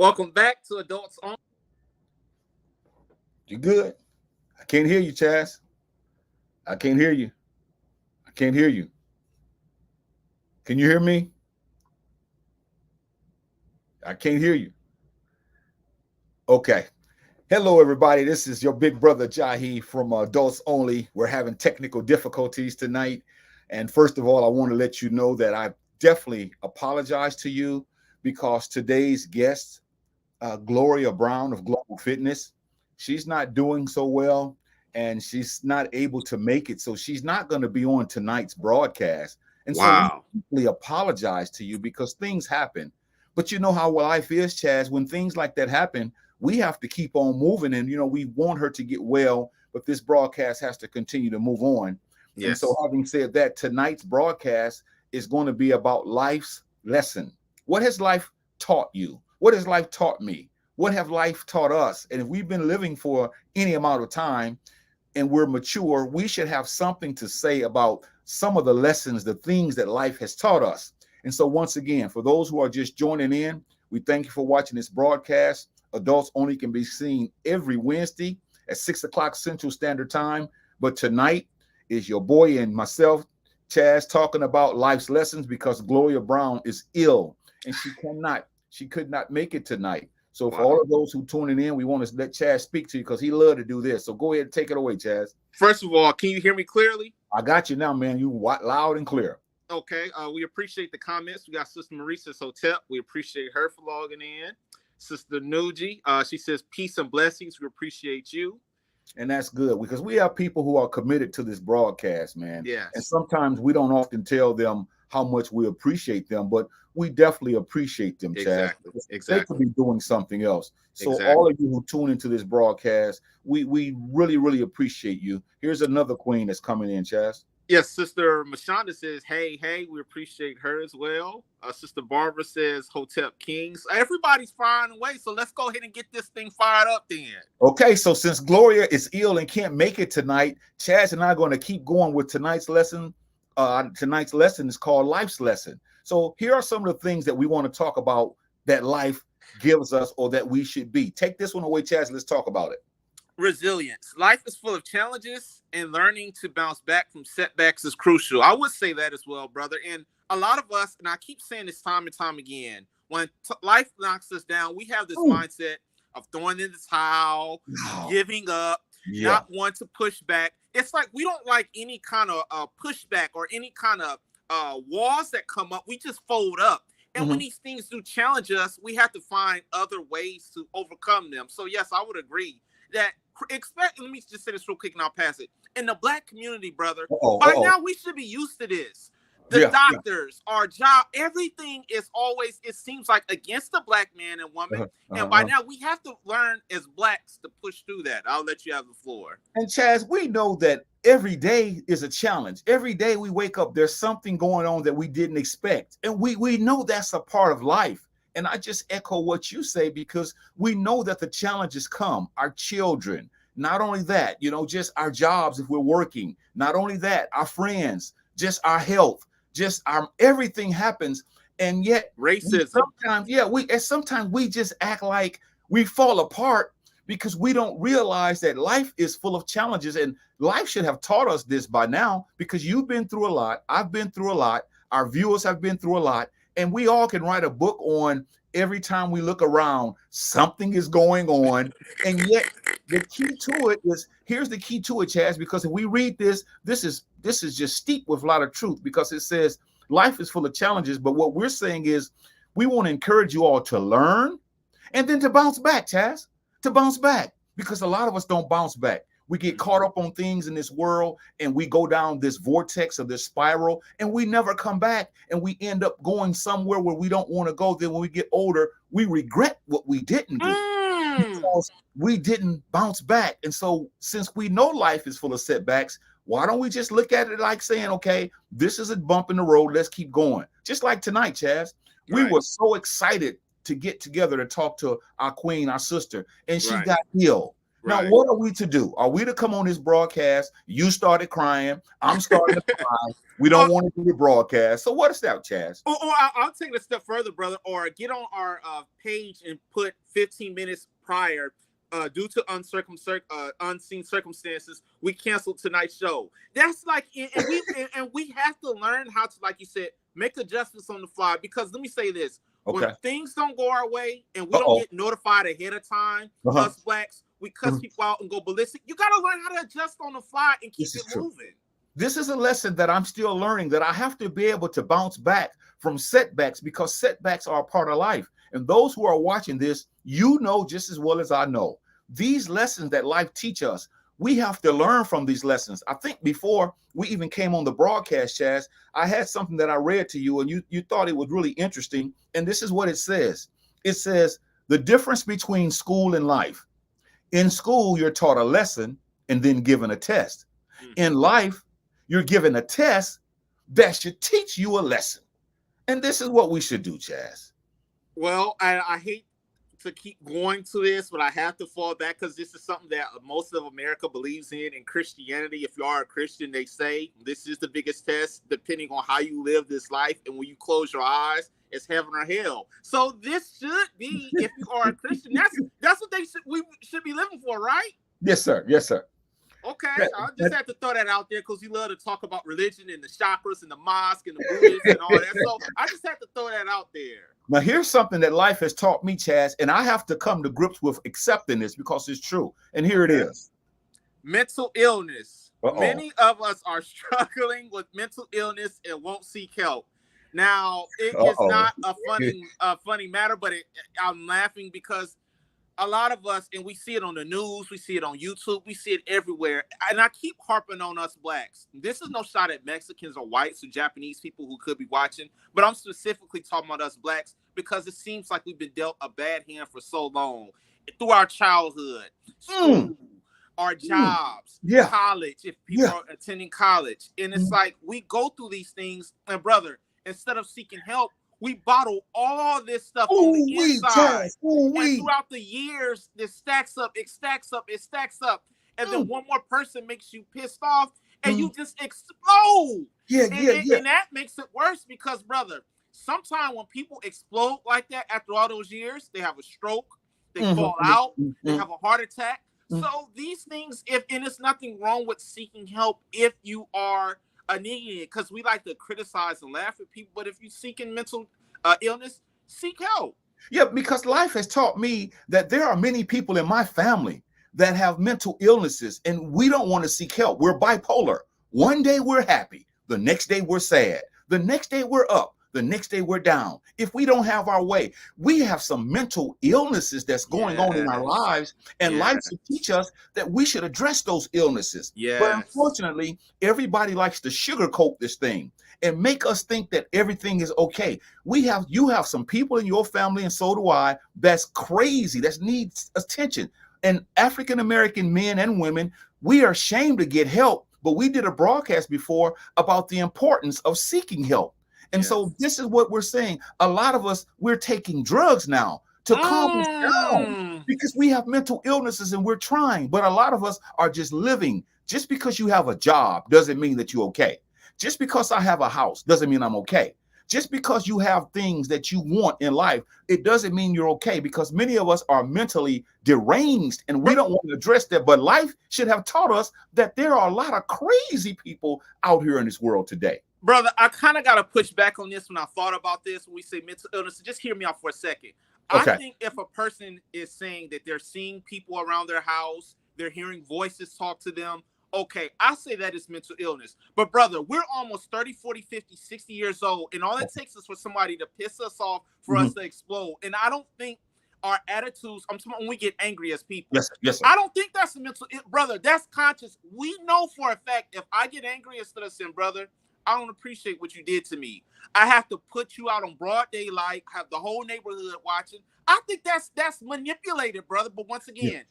Welcome back to Adults On. You good? I can't hear you, Chaz. I can't hear you. I can't hear you. Can you hear me? I can't hear you. Okay. Hello, everybody. This is your big brother, Jahi, from Adults Only. We're having technical difficulties tonight. And first of all, I want to let you know that I definitely apologize to you because today's guest, Gloria Brown of Global Fitness, she's not doing so well and she's not able to make it. So she's not going to be on tonight's broadcast. And Wow. So we apologize to you because things happen. But you know how life is, Chaz. When things like that happen, we have to keep on moving. And, we want her to get well, but this broadcast has to continue to move on. Yes. And so having said that, tonight's broadcast is going to be about life's lesson. What has life taught you? What has life taught me? What have life taught us? And if we've been living for any amount of time and we're mature, we should have something to say about some of the lessons, the things that life has taught us. And so once again, for those who are just joining in, we thank you for watching this broadcast. Adults Only can be seen every Wednesday at 6 o'clock Central Standard Time. But tonight is your boy and myself, Chaz, talking about life's lessons because Gloria Brown is ill and she could not make it tonight. So for all of those who tuning in, we want to let Chaz speak to you because he loved to do this. So go ahead and take it away, Chaz. First of all, can you hear me clearly? I got you now, man. You loud and clear. Okay. We appreciate the comments. We got Sister Marissa's Hotel. We appreciate her for logging in. Sister Nuji, she says, peace and blessings. We appreciate you. And that's good because we have people who are committed to this broadcast, man. Yes. And sometimes we don't often tell them how much we appreciate them, but we definitely appreciate them, Chad. Exactly. They could be doing something else. So exactly. All of you who tune into this broadcast, we really, really appreciate you. Here's another queen that's coming in, Chaz. Yes, Sister Mashonda says, hey, we appreciate her as well. Sister Barbara says, Hotep Kings. Everybody's firing away, so let's go ahead and get this thing fired up then. Okay, so since Gloria is ill and can't make it tonight, Chaz and I are going to keep going with tonight's lesson. Tonight's lesson is called Life's Lesson. So here are some of the things that we want to talk about that life gives us or that we should be. Take this one away, Chaz. Let's talk about it. Resilience. Life is full of challenges, and learning to bounce back from setbacks is crucial. I would say that as well, brother. And a lot of us, and I keep saying this time and time again, when life knocks us down, we have this mindset of throwing in the towel, giving up, not wanting to push back. It's like we don't like any kind of pushback or any kind of walls that come up. We just fold up. And when these things do challenge us, we have to find other ways to overcome them. So, yes, I would agree that let me just say this real quick and I'll pass it. In the Black community, brother, by now we should be used to this. The doctors, our job, everything is always, it seems like, against the Black man and woman. And by now we have to learn as Blacks to push through that. I'll let you have the floor. And Chaz, we know that every day is a challenge. Every day we wake up, there's something going on that we didn't expect. And we know that's a part of life. And I just echo what you say because we know that the challenges come. Our children, not only that, just our jobs if we're working. Not only that, our friends, just our health, just our everything happens. And yet racism. Sometimes we just act like we fall apart because we don't realize that life is full of challenges. And life should have taught us this by now because you've been through a lot. I've been through a lot. Our viewers have been through a lot. And we all can write a book on every time we look around, something is going on. And yet the key to it is, here's the key to it, Chaz, because if we read this is just steeped with a lot of truth because it says life is full of challenges. But what we're saying is we want to encourage you all to learn and then to bounce back, Chaz, to bounce back, because a lot of us don't bounce back. We get caught up on things in this world and we go down this vortex or this spiral and we never come back and we end up going somewhere where we don't want to go. Then when we get older, we regret what we didn't do because we didn't bounce back. And so since we know life is full of setbacks, why don't we just look at it like saying, okay, this is a bump in the road. Let's keep going. Just like tonight, Chaz, we were so excited to get together to talk to our queen, our sister, and she got ill. Now, Right. what are we to do? Are we to come on this broadcast? You started crying. I'm starting to cry. We Oh, don't want to do the broadcast. So what is that, Chaz? I'll take it a step further, brother, or get on our page and put 15 minutes prior. Due to unseen circumstances, we canceled tonight's show. That's like, and we have to learn how to, like you said, make adjustments on the fly. Because let me say this: when Okay. things don't go our way and we don't Uh-oh. get notified ahead of time, Uh-huh. us blacks, we cuss people out and go ballistic. You got to learn how to adjust on the fly and keep it moving. This is a lesson that I'm still learning, that I have to be able to bounce back from setbacks, because setbacks are a part of life. And those who are watching this, you know just as well as I know, these lessons that life teach us, we have to learn from these lessons. I think before we even came on the broadcast, Chaz, I had something that I read to you, and you thought it was really interesting. And this is what it says. It says, the difference between school and life. In school, you're taught a lesson and then given a test. In life, you're given a test that should teach you a lesson. And this is what we should do, Chaz. Well, I hate to keep going to this, but I have to fall back because this is something that most of America believes in Christianity. If you are a Christian, they say this is the biggest test, depending on how you live this life. And when you close your eyes, it's heaven or hell. So this should be, if you are a Christian, that's what we should be living for, right? Yes, sir. Yes, sir. Okay, I just had to throw that out there because you love to talk about religion and the chakras and the mosque and the Buddhists and all that. So I just had to throw that out there. Now, here's something that life has taught me, Chaz, and I have to come to grips with accepting this because it's true. And here it is. Mental illness. Uh-oh. Many of us are struggling with mental illness and won't seek help. Now, it is not a funny matter, but I'm laughing because a lot of us, and we see it on the news, we see it on YouTube, we see it everywhere. And I keep harping on us blacks. This is no shot at Mexicans or whites or Japanese people who could be watching, but I'm specifically talking about us blacks because it seems like we've been dealt a bad hand for so long through our childhood, school, our jobs, college, if people are attending college. And it's like we go through these things, and brother, instead of seeking help, we bottle all this stuff on the inside. And throughout the years, this stacks up, it stacks up, it stacks up. And then one more person makes you pissed off and you just explode. And that makes it worse because, brother, sometimes when people explode like that after all those years, they have a stroke, they fall out, they have a heart attack. So these things, and there's nothing wrong with seeking help if you are needing it, because we like to criticize and laugh at people, but if you're seeking mental illness, seek help. Yeah, because life has taught me that there are many people in my family that have mental illnesses, and we don't want to seek help. We're bipolar. One day we're happy, the next day we're sad, the next day we're up, the next day we're down. If we don't have our way, we have some mental illnesses that's going on in our lives, and life should teach us that we should address those illnesses. But unfortunately, everybody likes to sugarcoat this thing and make us think that everything is okay. You have some people in your family, and so do I, that's crazy, that needs attention. And African-American men and women, we are ashamed to get help, but we did a broadcast before about the importance of seeking help. And so this is what we're saying. A lot of us, we're taking drugs now to calm us down because we have mental illnesses and we're trying. But a lot of us are just living. Just because you have a job doesn't mean that you're okay. Just because I have a house doesn't mean I'm okay. Just because you have things that you want in life, it doesn't mean you're okay, because many of us are mentally deranged and we don't want to address that. But life should have taught us that there are a lot of crazy people out here in this world today. Brother, I kind of got to push back on this when I thought about this. When we say mental illness, so just hear me out for a second. I think if a person is saying that they're seeing people around their house, they're hearing voices talk to them, okay, I say that is mental illness. But brother, we're almost 30, 40, 50, 60 years old, and all it takes is for somebody to piss us off for us to explode. And I don't think our attitudes, I'm talking when we get angry as people. Yes, sir. I don't think that's a mental, brother, that's conscious. We know for a fact if I get angry instead of saying, brother, I don't appreciate what you did to me, I have to put you out on broad daylight, have the whole neighborhood watching. I think that's manipulated, brother. But once again,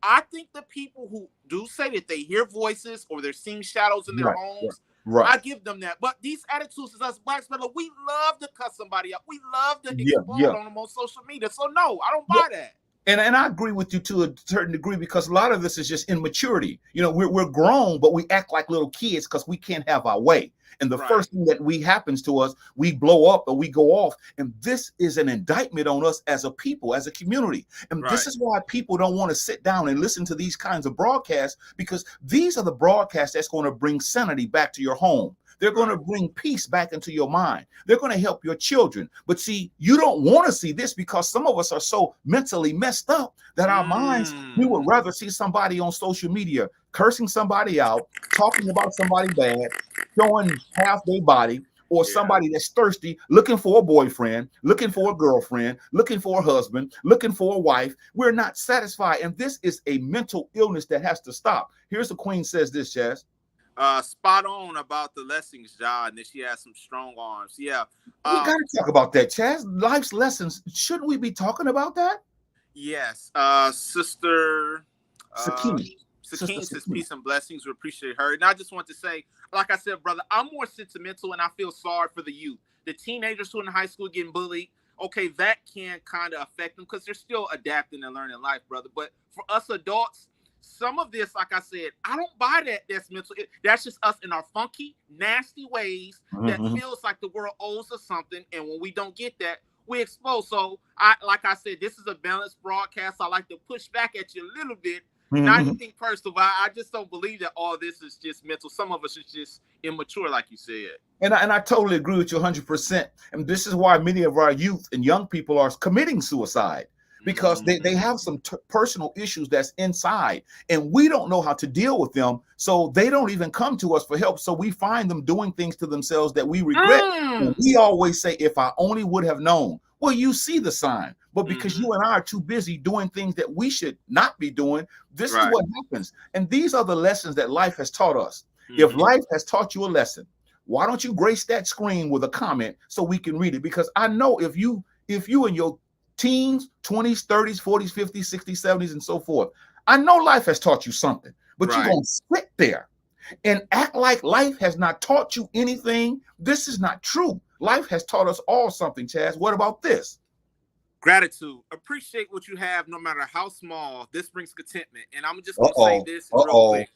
I think the people who do say that they hear voices or they're seeing shadows in their homes, I give them that. But these attitudes is us blacks, brother, we love to cuss somebody up. We love to explode on them on social media. So no, I don't buy that. And I agree with you to a certain degree, because a lot of this is just immaturity. You know, we're grown, but we act like little kids because we can't have our way. And the Right. first thing that happens to us, we blow up or we go off. And this is an indictment on us as a people, as a community. And this is why people don't want to sit down and listen to these kinds of broadcasts, because these are the broadcasts that's going to bring sanity back to your home. They're going to bring peace back into your mind. They're going to help your children. But see, you don't want to see this, because some of us are so mentally messed up that our minds, we would rather see somebody on social media cursing somebody out, talking about somebody bad, showing half their body, or somebody that's thirsty, looking for a boyfriend, looking for a girlfriend, looking for a husband, looking for a wife. We're not satisfied. And this is a mental illness that has to stop. Here's the Queen says this, Chaz. Spot on about the lessons, John, and she has some strong arms. Yeah. We got to talk about that, Chaz. Life's lessons. Shouldn't we be talking about that? Yes. Sister Sakini. Sakine says peace and blessings. We appreciate her. And I just want to say, like I said, brother, I'm more sentimental, and I feel sorry for the youth. The teenagers who are in high school getting bullied, okay, that can kind of affect them because they're still adapting and learning life, brother. But for us adults, some of this, like I said, I don't buy that. That's mental. That's just us in our funky, nasty ways that feels like the world owes us something. And when we don't get that, we expose. So, like I said, this is a balanced broadcast. I like to push back at you a little bit. Not anything personal, but I just don't believe that all this is just mental. Some of us is just immature, like you said. And I totally agree with you 100%. And this is why many of our youth and young people are committing suicide, because they have some personal issues that's inside, and we don't know how to deal with them. So they don't even come to us for help. So we find them doing things to themselves that we regret. And we always say, if I only would have known. Well, you see the sign, but because you and I are too busy doing things that we should not be doing, this is what happens. And these are the lessons that life has taught us. If life has taught you a lesson, why don't you grace that screen with a comment so we can read it? Because I know if you in your teens, 20s, 30s, 40s, 50s, 60s, 70s, and so forth, I know life has taught you something, but you're going to sit there and act like life has not taught you anything. This is not true. Life has taught us all something, Chaz. What about this? Gratitude. Appreciate what you have, no matter how small. This brings contentment. And I'm just going to say this real quick.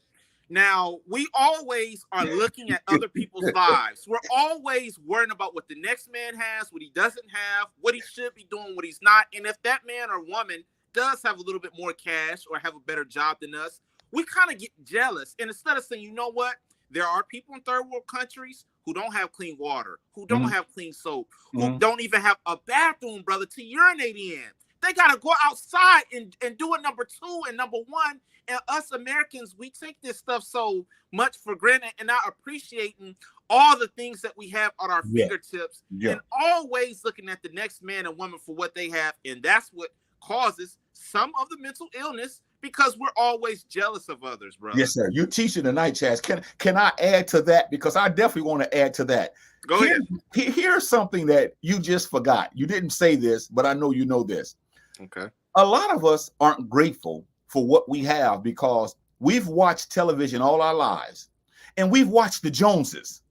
Now, we always are looking at other people's lives. We're always worrying about what the next man has, what he doesn't have, what he should be doing, what he's not. And if that man or woman does have a little bit more cash or have a better job than us, we kind of get jealous. And instead of saying, you know what? There are people in third world countries who don't have clean water, who don't have clean soap, who don't even have a bathroom, brother, to urinate in. They got to go outside and do it number 2 and number 1. And us Americans, we take this stuff so much for granted and not appreciating all the things that we have at our fingertips and always looking at the next man and woman for what they have. And that's what causes some of the mental illness, because we're always jealous of others, brother. Yes, sir. You're teaching tonight, Chaz. Can I add to that? Because I definitely want to add to that. Go ahead. Here's something that you just forgot. You didn't say this, but I know you know this. Okay. A lot of us aren't grateful for what we have because we've watched television all our lives, and we've watched the Joneses.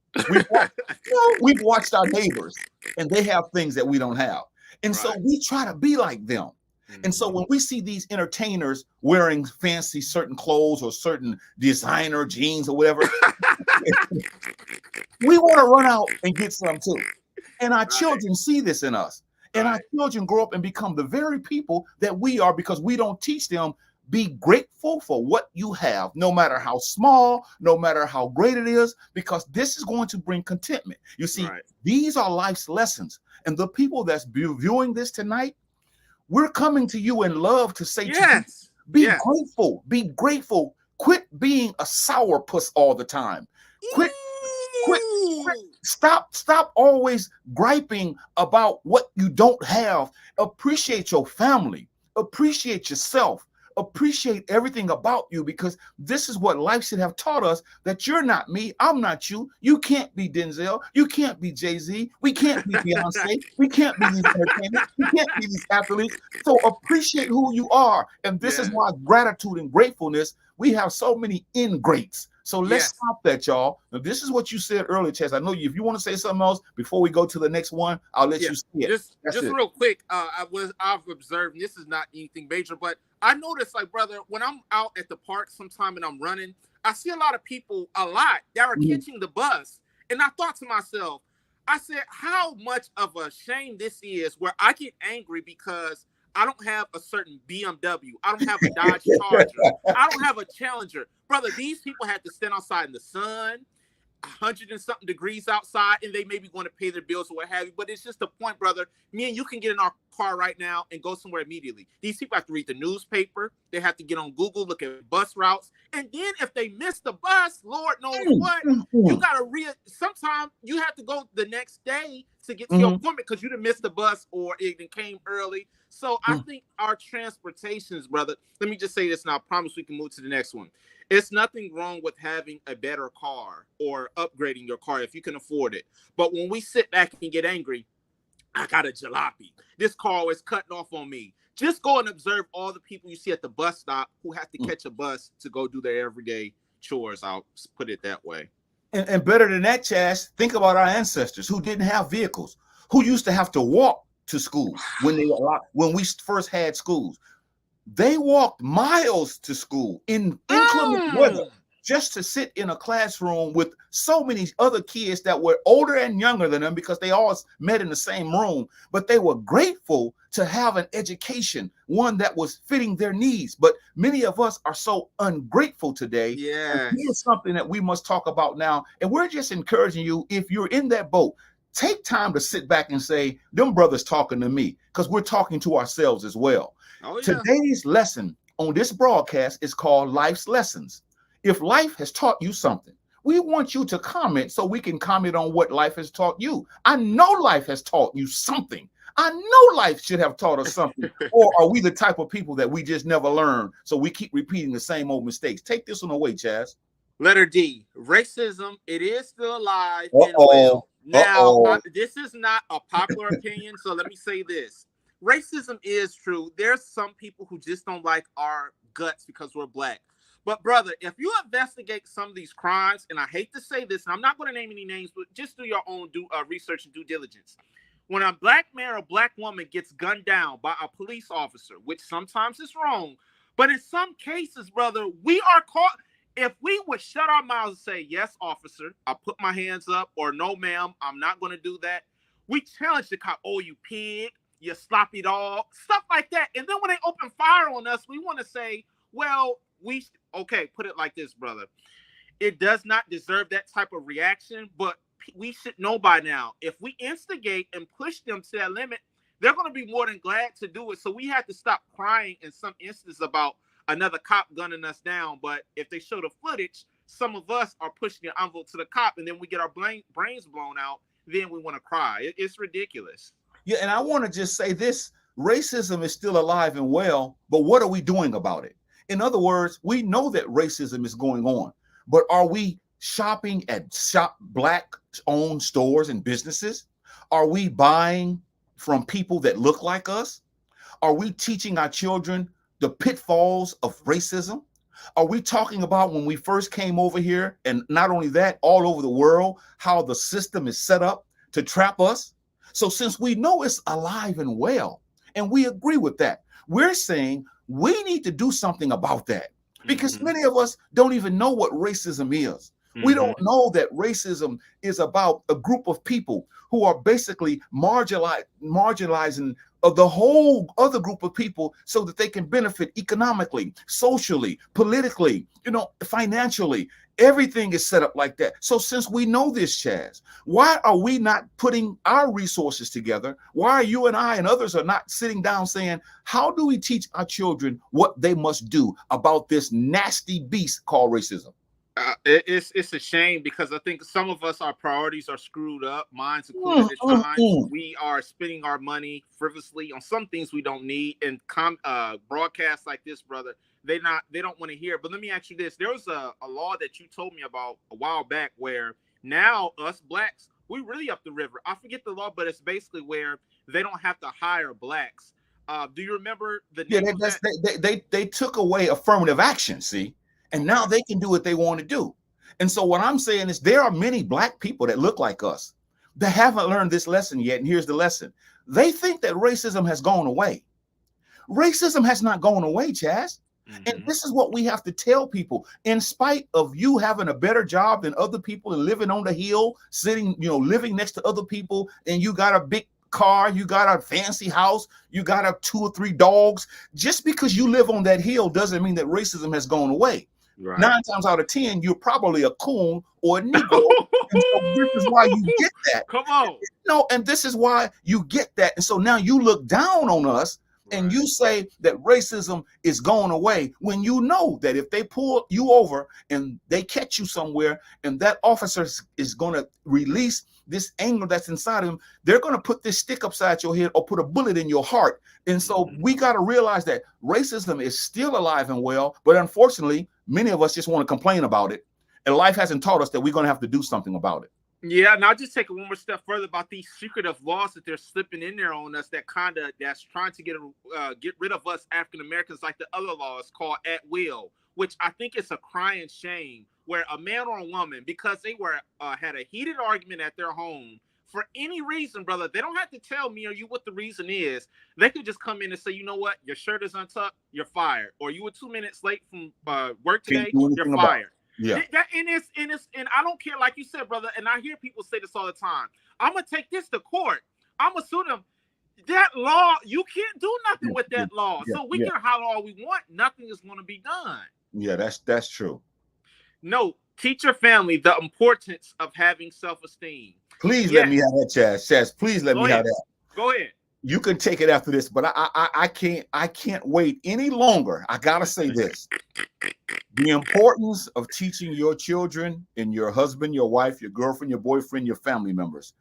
We've watched our neighbors, and they have things that we don't have. And so we try to be like them. And so when we see these entertainers wearing fancy certain clothes or certain designer jeans or whatever, we want to run out and get some too. And our children see this in us. And our children grow up and become the very people that we are, because we don't teach them, be grateful for what you have, no matter how small, no matter how great it is, because this is going to bring contentment. You see, these are life's lessons. And the people that's viewing this tonight, we're coming to you in love to say to you, be grateful, be grateful. Quit being a sourpuss all the time. Quit. Stop always griping about what you don't have. Appreciate your family. Appreciate yourself. Appreciate everything about you, because this is what life should have taught us, that you're not me, I'm not you. You can't be Denzel. You can't be Jay-Z. We can't be Beyonce. We can't be these entertainers. We can't be these athletes. So appreciate who you are. And this is why gratitude and gratefulness, we have so many ingrates. So let's Yes. stop that, y'all. Now, this is what you said earlier, Chess. I know you. If you want to say something else before we go to the next one, I'll let Yeah. you say it. That's Just it. real quick, I've observed, and this is not anything major, but I noticed, like, brother, when I'm out at the park sometime and I'm running, I see a lot of people that are Mhm. catching the bus. And I thought to myself, I said, how much of a shame this is where I get angry because I don't have a certain BMW. I don't have a Dodge Charger. I don't have a Challenger. Brother, these people had to stand outside in the sun, 100 and something degrees outside, and they maybe want to pay their bills or what have you. But it's just a point, brother. Me and you can get in our car right now and go somewhere immediately. These people have to read the newspaper. They have to get on Google, look at bus routes. And then if they miss the bus, Lord knows what, you got to sometimes you have to go the next day to get to your appointment because you done missed the bus or it came early. So I think our transportations, brother, let me just say this, and I promise we can move to the next one. It's nothing wrong with having a better car or upgrading your car if you can afford it. But when we sit back and get angry, I got a jalopy. This car is cutting off on me. Just go and observe all the people you see at the bus stop who have to catch a bus to go do their everyday chores. I'll put it that way. And better than that, Chaz, think about our ancestors who didn't have vehicles, who used to have to walk to school when we first had schools. They walked miles to school in inclement weather just to sit in a classroom with so many other kids that were older and younger than them because they all met in the same room. But they were grateful to have an education, one that was fitting their needs. But many of us are so ungrateful today. Yes. And here's something that we must talk about now. And we're just encouraging you, if you're in that boat, take time to sit back and say, them brothers talking to me, because we're talking to ourselves as well. Oh, yeah. Today's lesson on this broadcast is called Life's Lessons. If life has taught you something, we want you to comment so we can comment on what life has taught you. I know life has taught you something. I know life should have taught us something. Or are we the type of people that we just never learn, so we keep repeating the same old mistakes? Take this one away, Chaz. Letter D, racism, it is still alive and well. Now, this is not a popular opinion, so let me say this. Racism is true. There's some people who just don't like our guts because we're black. But, brother, if you investigate some of these crimes, and I hate to say this, and I'm not going to name any names, but just do your own research and due diligence. When a black man or black woman gets gunned down by a police officer, which sometimes is wrong, but in some cases, brother, we are caught. If we would shut our mouths and say, yes, officer, I put my hands up, or no, ma'am, I'm not going to do that, we challenge the cop, oh, you pig, you sloppy dog, stuff like that. And then when they open fire on us, we want to say, well, okay, put it like this, brother. It does not deserve that type of reaction, but we should know by now, if we instigate and push them to that limit, they're going to be more than glad to do it. So we have to stop crying in some instances about another cop gunning us down. But if they show the footage, some of us are pushing the envelope to the cop, and then we get our brains blown out. Then we want to cry. It's ridiculous. Yeah, and I want to just say this. Racism is still alive and well, but what are we doing about it? In other words, we know that racism is going on, but are we shopping at black-owned stores and businesses? Are we buying from people that look like us? Are we teaching our children the pitfalls of racism? Are we talking about when we first came over here, and not only that, all over the world, how the system is set up to trap us? So since we know it's alive and well, and we agree with that, we're saying we need to do something about that, because many of us don't even know what racism is. We don't know that racism is about a group of people who are basically marginalizing the whole other group of people so that they can benefit economically, socially, politically, financially. Everything is set up like that. So since we know this, Chaz, why are we not putting our resources together? Why are you and I and others are not sitting down saying, how do we teach our children what they must do about this nasty beast called racism? It's a shame, because I think some of us, our priorities are screwed up. Mine's included at times. We are spending our money frivolously on some things we don't need. And broadcasts like this, brother, they don't want to hear. But let me ask you this. There was a law that you told me about a while back where now us blacks, we really up the river. I forget the law, but it's basically where they don't have to hire blacks. Do you remember the name of that? They took away affirmative action, see? And now they can do what they want to do. And so what I'm saying is there are many black people that look like us that haven't learned this lesson yet. And here's the lesson. They think that racism has gone away. Racism has not gone away, Chaz. And this is what we have to tell people. In spite of you having a better job than other people and living on the hill, sitting, living next to other people, and you got a big car, you got a fancy house, you got a 2 or 3 dogs, just because you live on that hill doesn't mean that racism has gone away. Right. 9 times out of 10, you're probably a coon or a Negro. And so this is why you get that. Come on. And this is why you get that. And so now you look down on us. And you say that racism is going away when you know that if they pull you over and they catch you somewhere and that officer is going to release this anger that's inside of him, they're going to put this stick upside your head or put a bullet in your heart. And so we got to realize that racism is still alive and well, but unfortunately, many of us just want to complain about it. And life hasn't taught us that we're going to have to do something about it. Yeah, and I'll just take it one more step further about these secretive laws that they're slipping in there on us that's trying to get rid of us African Americans, like the other laws called at will, which I think is a crying shame, where a man or a woman, because they were had a heated argument at their home for any reason, brother, they don't have to tell me or you what the reason is. They could just come in and say, you know what, your shirt is untucked, you're fired, or you were 2 minutes late from work today, you're fired. Yeah, and I don't care, like you said, brother. And I hear people say this all the time. I'm gonna take this to court. I'm gonna sue them. That law, you can't do nothing with that law. So we can holler all we want. Nothing is gonna be done. Yeah, that's true. No, teach your family the importance of having self-esteem. Please let me have that, Chaz. Chaz, please let me have that. Go ahead. You can take it after this, but I can't wait any longer. I gotta say this. The importance of teaching your children and your husband, your wife, your girlfriend, your boyfriend, your family members,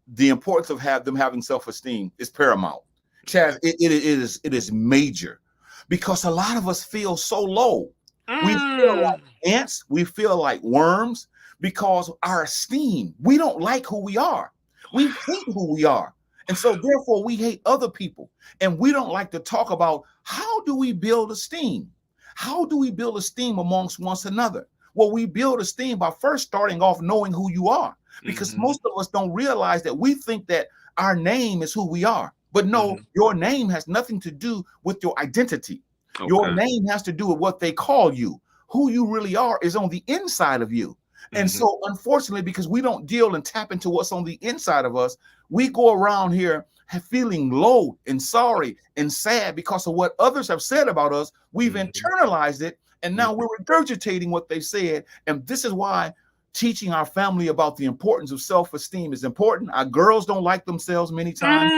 the importance of them having self-esteem is paramount. Chaz, it is major, because a lot of us feel so low. We feel like ants, we feel like worms, because our esteem, we don't like who we are. We hate who we are. And so therefore we hate other people. And we don't like to talk about how do we build esteem? How do we build esteem amongst one another? Well, we build esteem by first starting off knowing who you are, because most of us don't realize that we think that our name is who we are. But no, your name has nothing to do with your identity. Okay. Your name has to do with what they call you. Who you really are is on the inside of you. And so unfortunately, because we don't deal and tap into what's on the inside of us, we go around here feeling low and sorry and sad because of what others have said about us. We've internalized it, and now we're regurgitating what they said. And this is why teaching our family about the importance of self-esteem is important. Our girls don't like themselves many times.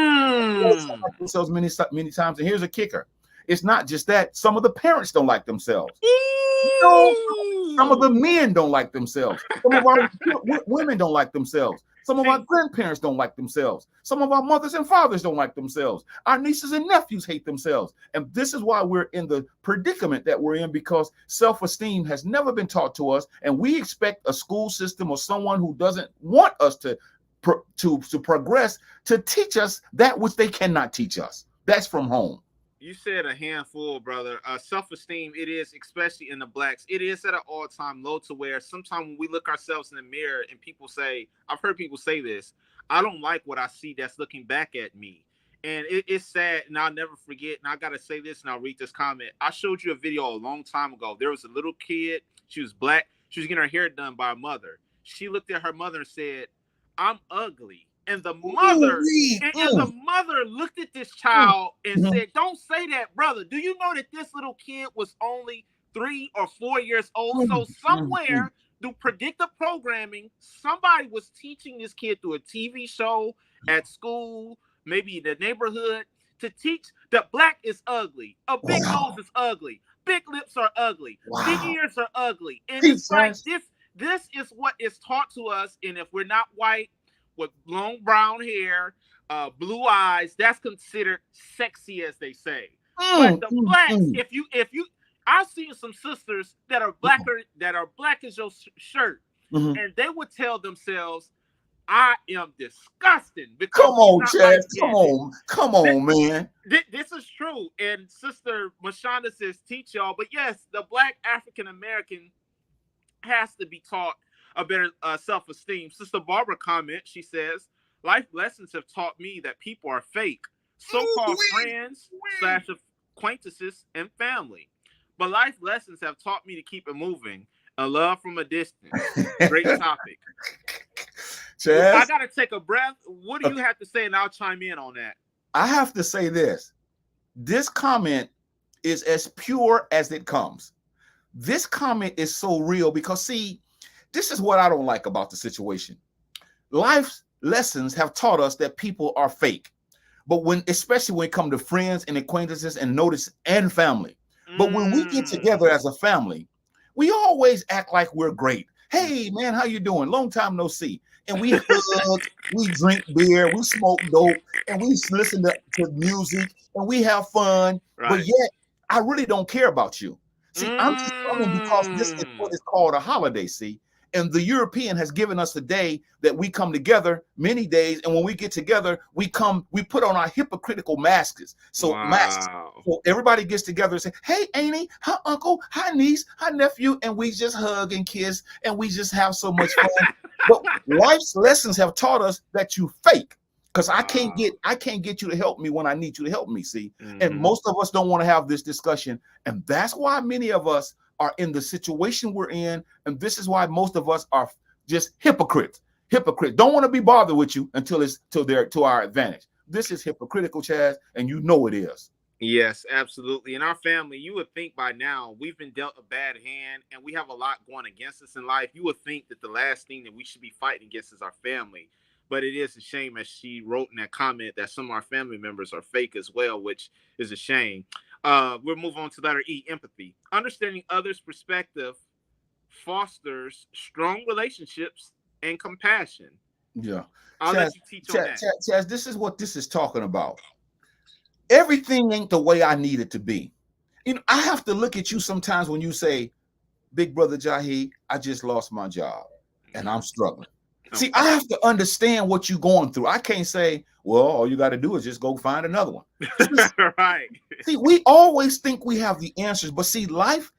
Girls don't like themselves many times. And here's a kicker. It's not just that. Some of the parents don't like themselves. Some of the men don't like themselves. Some of our women don't like themselves. Some of our grandparents don't like themselves. Some of our mothers and fathers don't like themselves. Our nieces and nephews hate themselves. And this is why we're in the predicament that we're in, because self-esteem has never been taught to us. And we expect a school system or someone who doesn't want us to progress to teach us that which they cannot teach us. That's from home. You said a handful, brother. Self-esteem, it is, especially in the blacks, it is at an all-time low, to where sometimes when we look ourselves in the mirror and people say, I've heard people say this, I don't like what I see that's looking back at me. And it's sad, and I'll never forget, and I got to say this, and I'll read this comment. I showed you a video a long time ago. There was a little kid. She was black. She was getting her hair done by her mother. She looked at her mother and said, I'm ugly. And the mother, the mother looked at this child and said, don't say that, brother. Do you know that this little kid was only 3 or 4 years old? So somewhere through predictive programming, somebody was teaching this kid through a TV show, at school, maybe in the neighborhood, to teach that black is ugly. A big nose is ugly. Big lips are ugly. Big ears are ugly. And it's like this is what is taught to us. And if we're not white, with long brown hair, blue eyes, that's considered sexy, as they say. But the blacks, if you, I've seen some sisters that are blacker, that are black as your shirt, and they would tell themselves, "I am disgusting." Because come on, Chad. Come on, man. This is true. And Sister Mashonda says, "Teach y'all." But yes, the black African American, has to be taught a better self-esteem. Sister Barbara comments, she says, life lessons have taught me that people are fake, so-called friends slash acquaintances and family. But life lessons have taught me to keep it moving. A love from a distance. Great topic. Chaz, I got to take a breath. What do you have to say? And I'll chime in on that. I have to say this. This comment is as pure as it comes. This comment is so real because, see, this is what I don't like about the situation. Life's lessons have taught us that people are fake. But especially when it comes to friends and acquaintances and notice and family. But when we get together as a family, we always act like we're great. Hey, man, how you doing? Long time no see. And we hug, we drink beer, we smoke dope, and we listen to music, and we have fun. Right. But yet, I really don't care about you. See, I'm just coming because this is what is called a holiday, see? And the European has given us a day that we come together many days. And when we get together, we put on our hypocritical masks. So masks. So everybody gets together and say, hey, auntie, hi, uncle, hi, niece, hi, nephew. And we just hug and kiss and we just have so much fun. But life's lessons have taught us that you fake. Because I can't get you to help me when I need you to help me, see? And most of us don't want to have this discussion. And that's why many of us are in the situation we're in, and this is why most of us are just hypocrites. Don't want to be bothered with you until they're to our advantage. This is hypocritical, Chaz, and you know it is. Yes, absolutely. In our family, you would think by now we've been dealt a bad hand and we have a lot going against us in life. You would think that the last thing that we should be fighting against is our family. But it is a shame, as she wrote in that comment, that some of our family members are fake as well, which is a shame. We'll move on to letter E, empathy. Understanding others' perspective fosters strong relationships and compassion. Yeah. I'll let you teach on that. Chaz, this is what this is talking about. Everything ain't the way I need it to be. You know, I have to look at you sometimes when you say, Big Brother Jahi, I just lost my job and I'm struggling. See, I have to understand what you're going through. I can't say, well, all you got to do is just go find another one. Right. See, we always think we have the answers, but see, life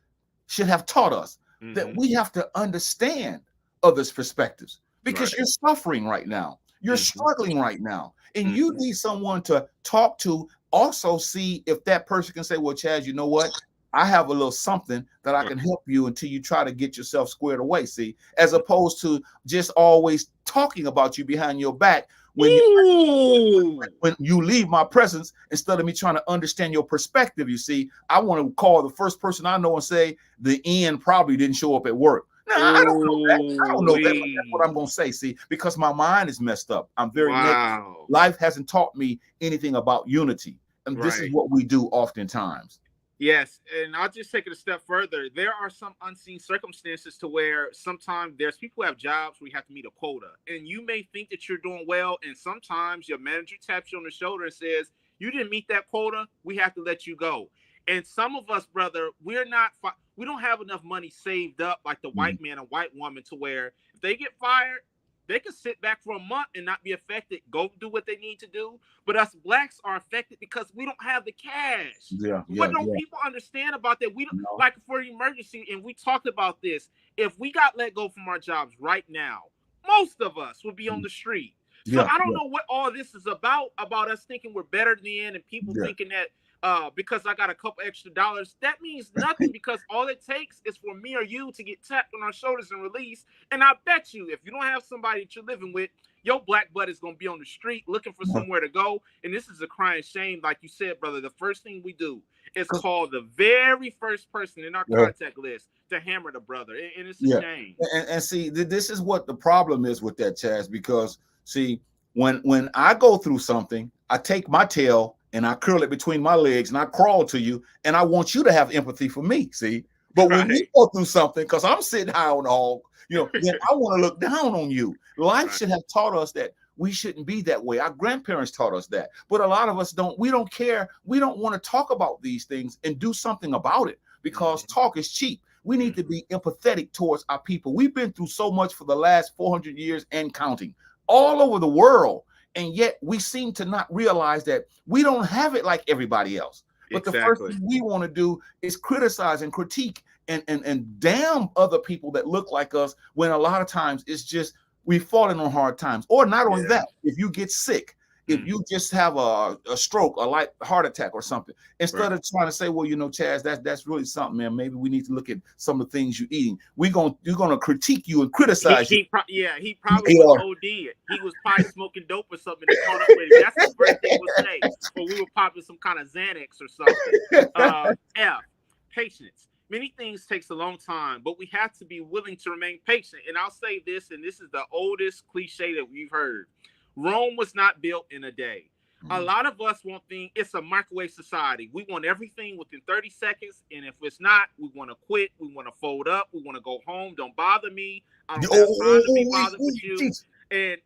should have taught us that we have to understand others' perspectives because you're suffering right now. You're struggling right now. And you need someone to talk to, also see if that person can say, well, Chaz, you know what? I have a little something that I can help you until you try to get yourself squared away, see, as opposed to just always talking about you behind your back when you leave my presence instead of me trying to understand your perspective. You see, I want to call the first person I know and say the end probably didn't show up at work. No, I don't know that. I don't know that, but that's what I'm going to say, see, because my mind is messed up. I'm very negative. Life hasn't taught me anything about unity, and this is what we do oftentimes. Yes, and I'll just take it a step further. There are some unseen circumstances to where sometimes there's people who have jobs where you have to meet a quota. And you may think that you're doing well, and sometimes your manager taps you on the shoulder and says, you didn't meet that quota, we have to let you go. And some of us, brother, we don't have enough money saved up like the white man and white woman to where if they get fired, they can sit back for a month and not be affected, go do what they need to do. But us blacks are affected because we don't have the cash. What don't people understand about that? We don't like for emergency, and we talked about this. If we got let go from our jobs right now, most of us would be on the street. So I don't know what all this is about us thinking we're better than and people thinking that because I got a couple extra dollars, that means nothing because all it takes is for me or you to get tapped on our shoulders and released. And I bet you, if you don't have somebody that you're living with, your black butt is going to be on the street looking for somewhere to go. And this is a crying shame. Like you said, brother, the first thing we do is call the very first person in our contact list to hammer the brother. And it's a shame. And see, this is what the problem is with that, Chaz, because see, when I go through something, I take my tail and I curl it between my legs and I crawl to you, and I want you to have empathy for me, see? But when we go through something, because I'm sitting high on the hog, you know, then I want to look down on you. Life should have taught us that we shouldn't be that way. Our grandparents taught us that. But a lot of us don't. We don't care. We don't want to talk about these things and do something about it because talk is cheap. We need to be empathetic towards our people. We've been through so much for the last 400 years and counting all over the world. And yet we seem to not realize that we don't have it like everybody else. But the first thing we want to do is criticize and critique and damn other people that look like us, when a lot of times it's just we've fallen on hard times. Or not only that, if you get sick, if you just have a stroke, a light heart attack or something, instead of trying to say, well, Chaz, that's really something, man. Maybe we need to look at some of the things you're eating. You're gonna critique you and criticize you. He probably was OD. He was probably smoking dope or something. They caught up with him. That's the first thing we'll say. Or we were popping some kind of Xanax or something. Patience. Many things takes a long time, but we have to be willing to remain patient. And I'll say this, and this is the oldest cliche that we've heard. Rome was not built in a day. A lot of us want things, it's a microwave society. We want everything within 30 seconds. And if it's not, we want to quit. We want to fold up. We want to go home. Don't bother me. I don't have time to be bothered with you.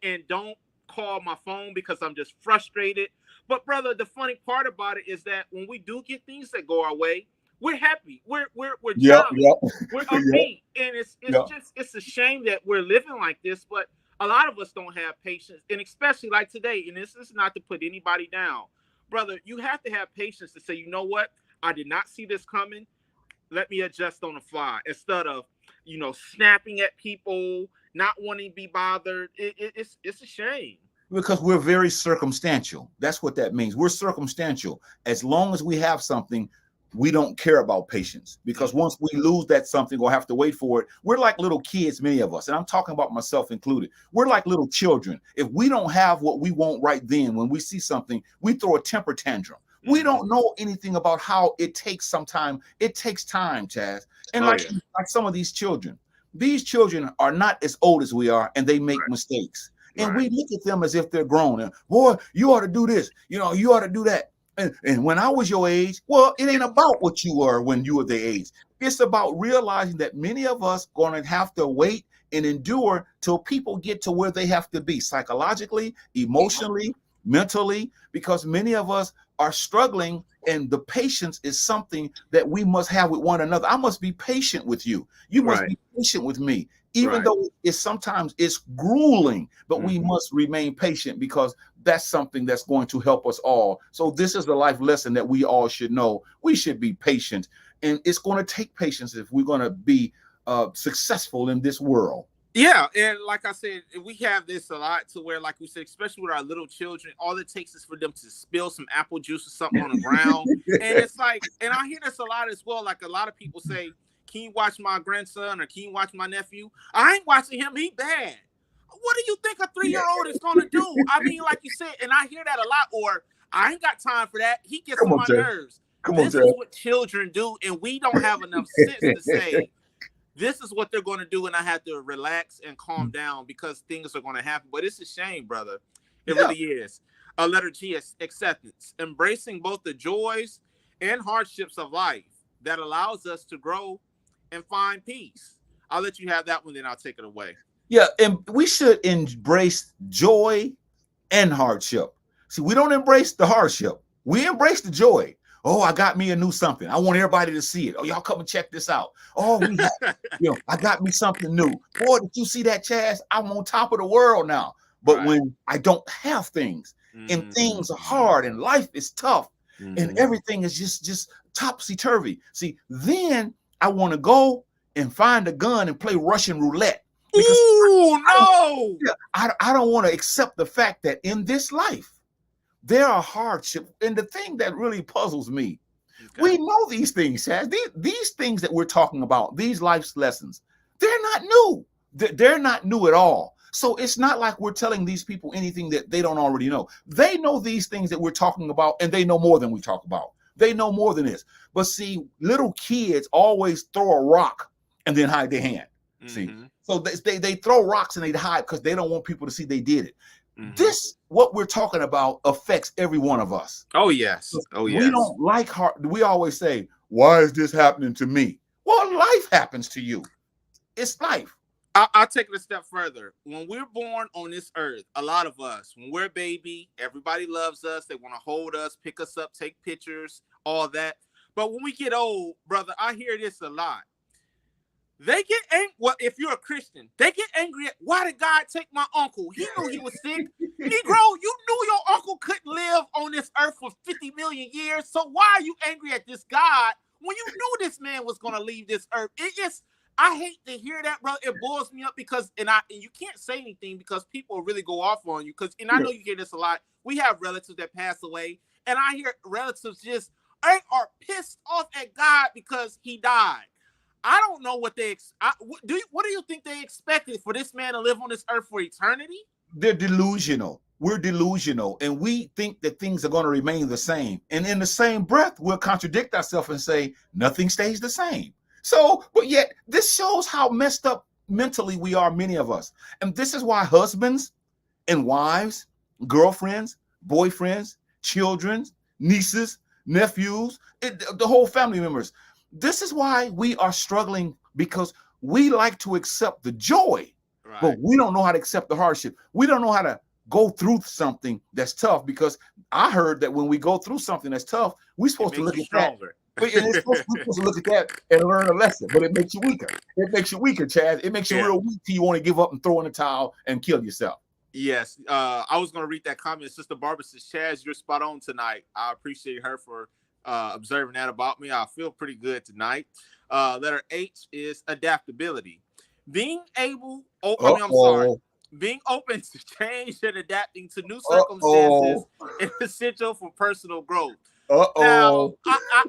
And don't call my phone because I'm just frustrated. But brother, the funny part about it is that when we do get things that go our way, we're happy. We're jolly. We're upbeat. And it's a shame that we're living like this, but a lot of us don't have patience, and especially like today, and this is not to put anybody down. Brother, you have to have patience to say, you know what? I did not see this coming. Let me adjust on the fly. Instead of, snapping at people, not wanting to be bothered. It's a shame. Because we're very circumstantial. That's what that means. We're circumstantial. As long as we have something, we don't care about patience, because once we lose that something or have to wait for it, we're like little kids, many of us, and I'm talking about myself included. We're like little children. If we don't have what we want right then, when we see something, we throw a temper tantrum. We don't know anything about how it takes some time. It takes time, Chaz. And like some of these children are not as old as we are, and they make mistakes. And we look at them as if they're grown. And, boy, you ought to do this. You ought to do that. And when I was your age, well, it ain't about what you were when you were the age. It's about realizing that many of us going to have to wait and endure till people get to where they have to be psychologically, emotionally, mentally, because many of us are struggling, and the patience is something that we must have with one another. I must be patient with you. You must be patient with me. Even though sometimes it's grueling, but we must remain patient, because that's something that's going to help us all. So this is the life lesson that we all should know. We should be patient, and it's going to take patience if we're going to be successful in this world. Yeah, and like I said, we have this a lot to where, like we said, especially with our little children, all it takes is for them to spill some apple juice or something on the ground. And it's like, and I hear this a lot as well. Like a lot of people say, can you watch my grandson or can you watch my nephew? I ain't watching him. He bad. What do you think a 3-year-old is going to do? I mean, like you said, and I hear that a lot. Or I ain't got time for that. He gets on my nerves. This is what children do, and we don't have enough sense to say, this is what they're going to do, and I have to relax and calm down because things are going to happen. But it's a shame, brother. It really is. Letter G is acceptance. Embracing both the joys and hardships of life that allows us to grow and find peace. I'll let you have that one, then I'll take it away. Yeah, and we should embrace joy and hardship. See, we don't embrace the hardship. We embrace the joy. Oh, I got me a new something. I want everybody to see it. Oh, y'all come and check this out. Oh, I got me something new. Boy, did you see that, Chaz? I'm on top of the world now. But when I don't have things, and things are hard, and life is tough, and everything is just topsy-turvy. See, then I want to go and find a gun and play Russian roulette. I don't want to accept the fact that in this life, there are hardships. And the thing that really puzzles me, we know these things, Chaz. These things that we're talking about, these life's lessons, they're not new. They're not new at all. So it's not like we're telling these people anything that they don't already know. They know these things that we're talking about, and they know more than we talk about. They know more than this. But see, little kids always throw a rock and then hide their hand. See, so they throw rocks and they hide because they don't want people to see they did it. This, what we're talking about, affects every one of us. Oh, yes. Oh, yes. We don't like hard. We always say, why is this happening to me? Well, life happens to you. It's life. I'll take it a step further. When we're born on this earth, a lot of us, when we're a baby, everybody loves us. They want to hold us, pick us up, take pictures, all that. But when we get old, brother, I hear this a lot. They get angry. Well, if you're a Christian, they get angry at, why did God take my uncle? He knew he was sick. Negro, you knew your uncle couldn't live on this earth for 50 million years. So why are you angry at this God when you knew this man was gonna leave this earth. It just, I hate to hear that, brother. It boils me up because, and you can't say anything because people really go off on you. Because, and I know you hear this a lot. We have relatives that pass away, and I hear relatives just are pissed off at God because he died. I don't know what what do you think they expected, for this man to live on this earth for eternity? They're delusional. We're delusional, and we think that things are going to remain the same. And in the same breath, we'll contradict ourselves and say nothing stays the same. So, but yet this shows how messed up mentally we are, many of us. And this is why husbands and wives, girlfriends, boyfriends, children, nieces, nephews, the whole family members, this is why we are struggling, because we like to accept the joy, right, but we don't know how to accept the hardship. We don't know how to go through something that's tough, because I heard that when we go through something that's tough, we're supposed to look at stronger. We're supposed to look at that and learn a lesson, but it makes you weaker. It makes you weaker, Chaz. It makes you real weak till you want to give up and throw in the towel and kill yourself. Yes. I was going to read that comment. Sister Barbara says, Chaz, you're spot on tonight. I appreciate her for observing that about me. I feel pretty good tonight. Letter H is adaptability. Being able, being open to change and adapting to new circumstances is essential for personal growth. Now,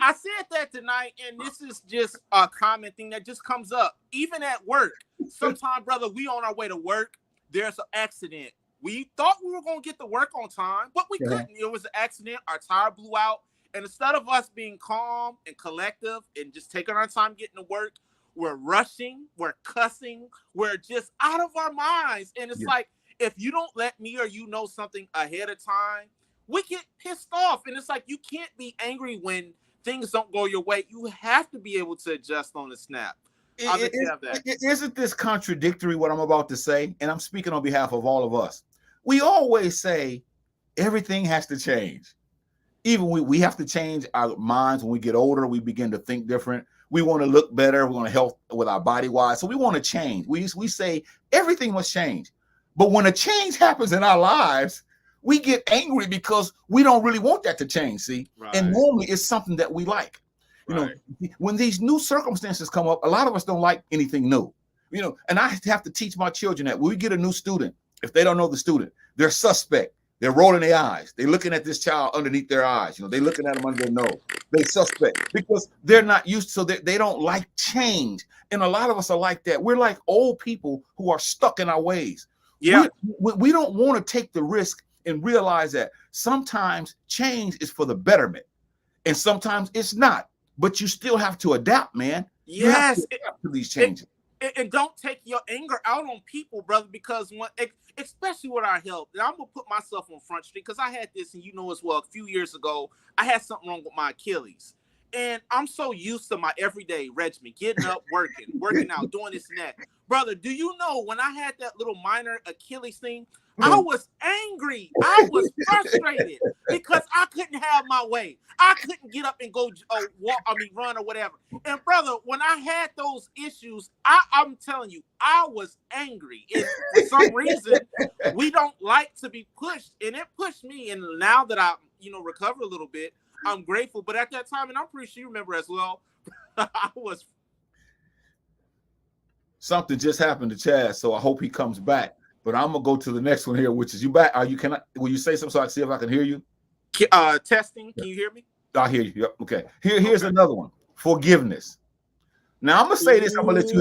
I said that tonight, and this is just a common thing that just comes up, even at work. Sometimes, brother, we on our way to work, there's an accident. We thought we were going to get to work on time, but we couldn't. It was an accident. Our tire blew out. And instead of us being calm and collective and just taking our time getting to work, we're rushing, we're cussing, we're just out of our minds. And it's like, if you don't let me or you know something ahead of time, we get pissed off. And it's like, you can't be angry when things don't go your way. You have to be able to adjust on the snap. Isn't this contradictory, what I'm about to say? And I'm speaking on behalf of all of us. We always say everything has to change. Even we have to change our minds. When we get older, we begin to think different. We want to look better. We want to help with our body wise. So we want to change. We say everything must change. But when a change happens in our lives, we get angry because we don't really want that to change. See, right. And normally it's something that we like. You know, when these new circumstances come up, a lot of us don't like anything new. You know, and I have to teach my children that when we get a new student, if they don't know the student, they're suspect. They're rolling their eyes. They're looking at this child underneath their eyes. You know, they're looking at them under their nose. They suspect because they're not used to, they don't like change. And a lot of us are like that. We're like old people who are stuck in our ways. Yeah. We don't want to take the risk and realize that sometimes change is for the betterment and sometimes it's not. But you still have to adapt, man. Yes. You have to adapt to these changes. And don't take your anger out on people, brother, because especially with our health, and I'm going to put myself on Front Street because I had this, and you know as well, a few years ago, I had something wrong with my Achilles. And I'm so used to my everyday regimen, getting up, working out, doing this and that. Brother, do you know when I had that little minor Achilles thing, I was angry. I was frustrated because I couldn't have my way. I couldn't get up and go run or whatever. And brother, when I had those issues, I'm telling you, I was angry. And for some reason, we don't like to be pushed. And it pushed me. And now that I, recover a little bit, I'm grateful. But at that time, and I'm pretty sure you remember as well, I was. Something just happened to Chaz, so I hope he comes back. But I'm gonna go to the next one here, which is you back. Will you say something so I can see if I can hear you? Testing. Can you hear me? I hear you. Yep. Okay. Here's another one. Forgiveness. Now I'm gonna say this. I'm gonna let you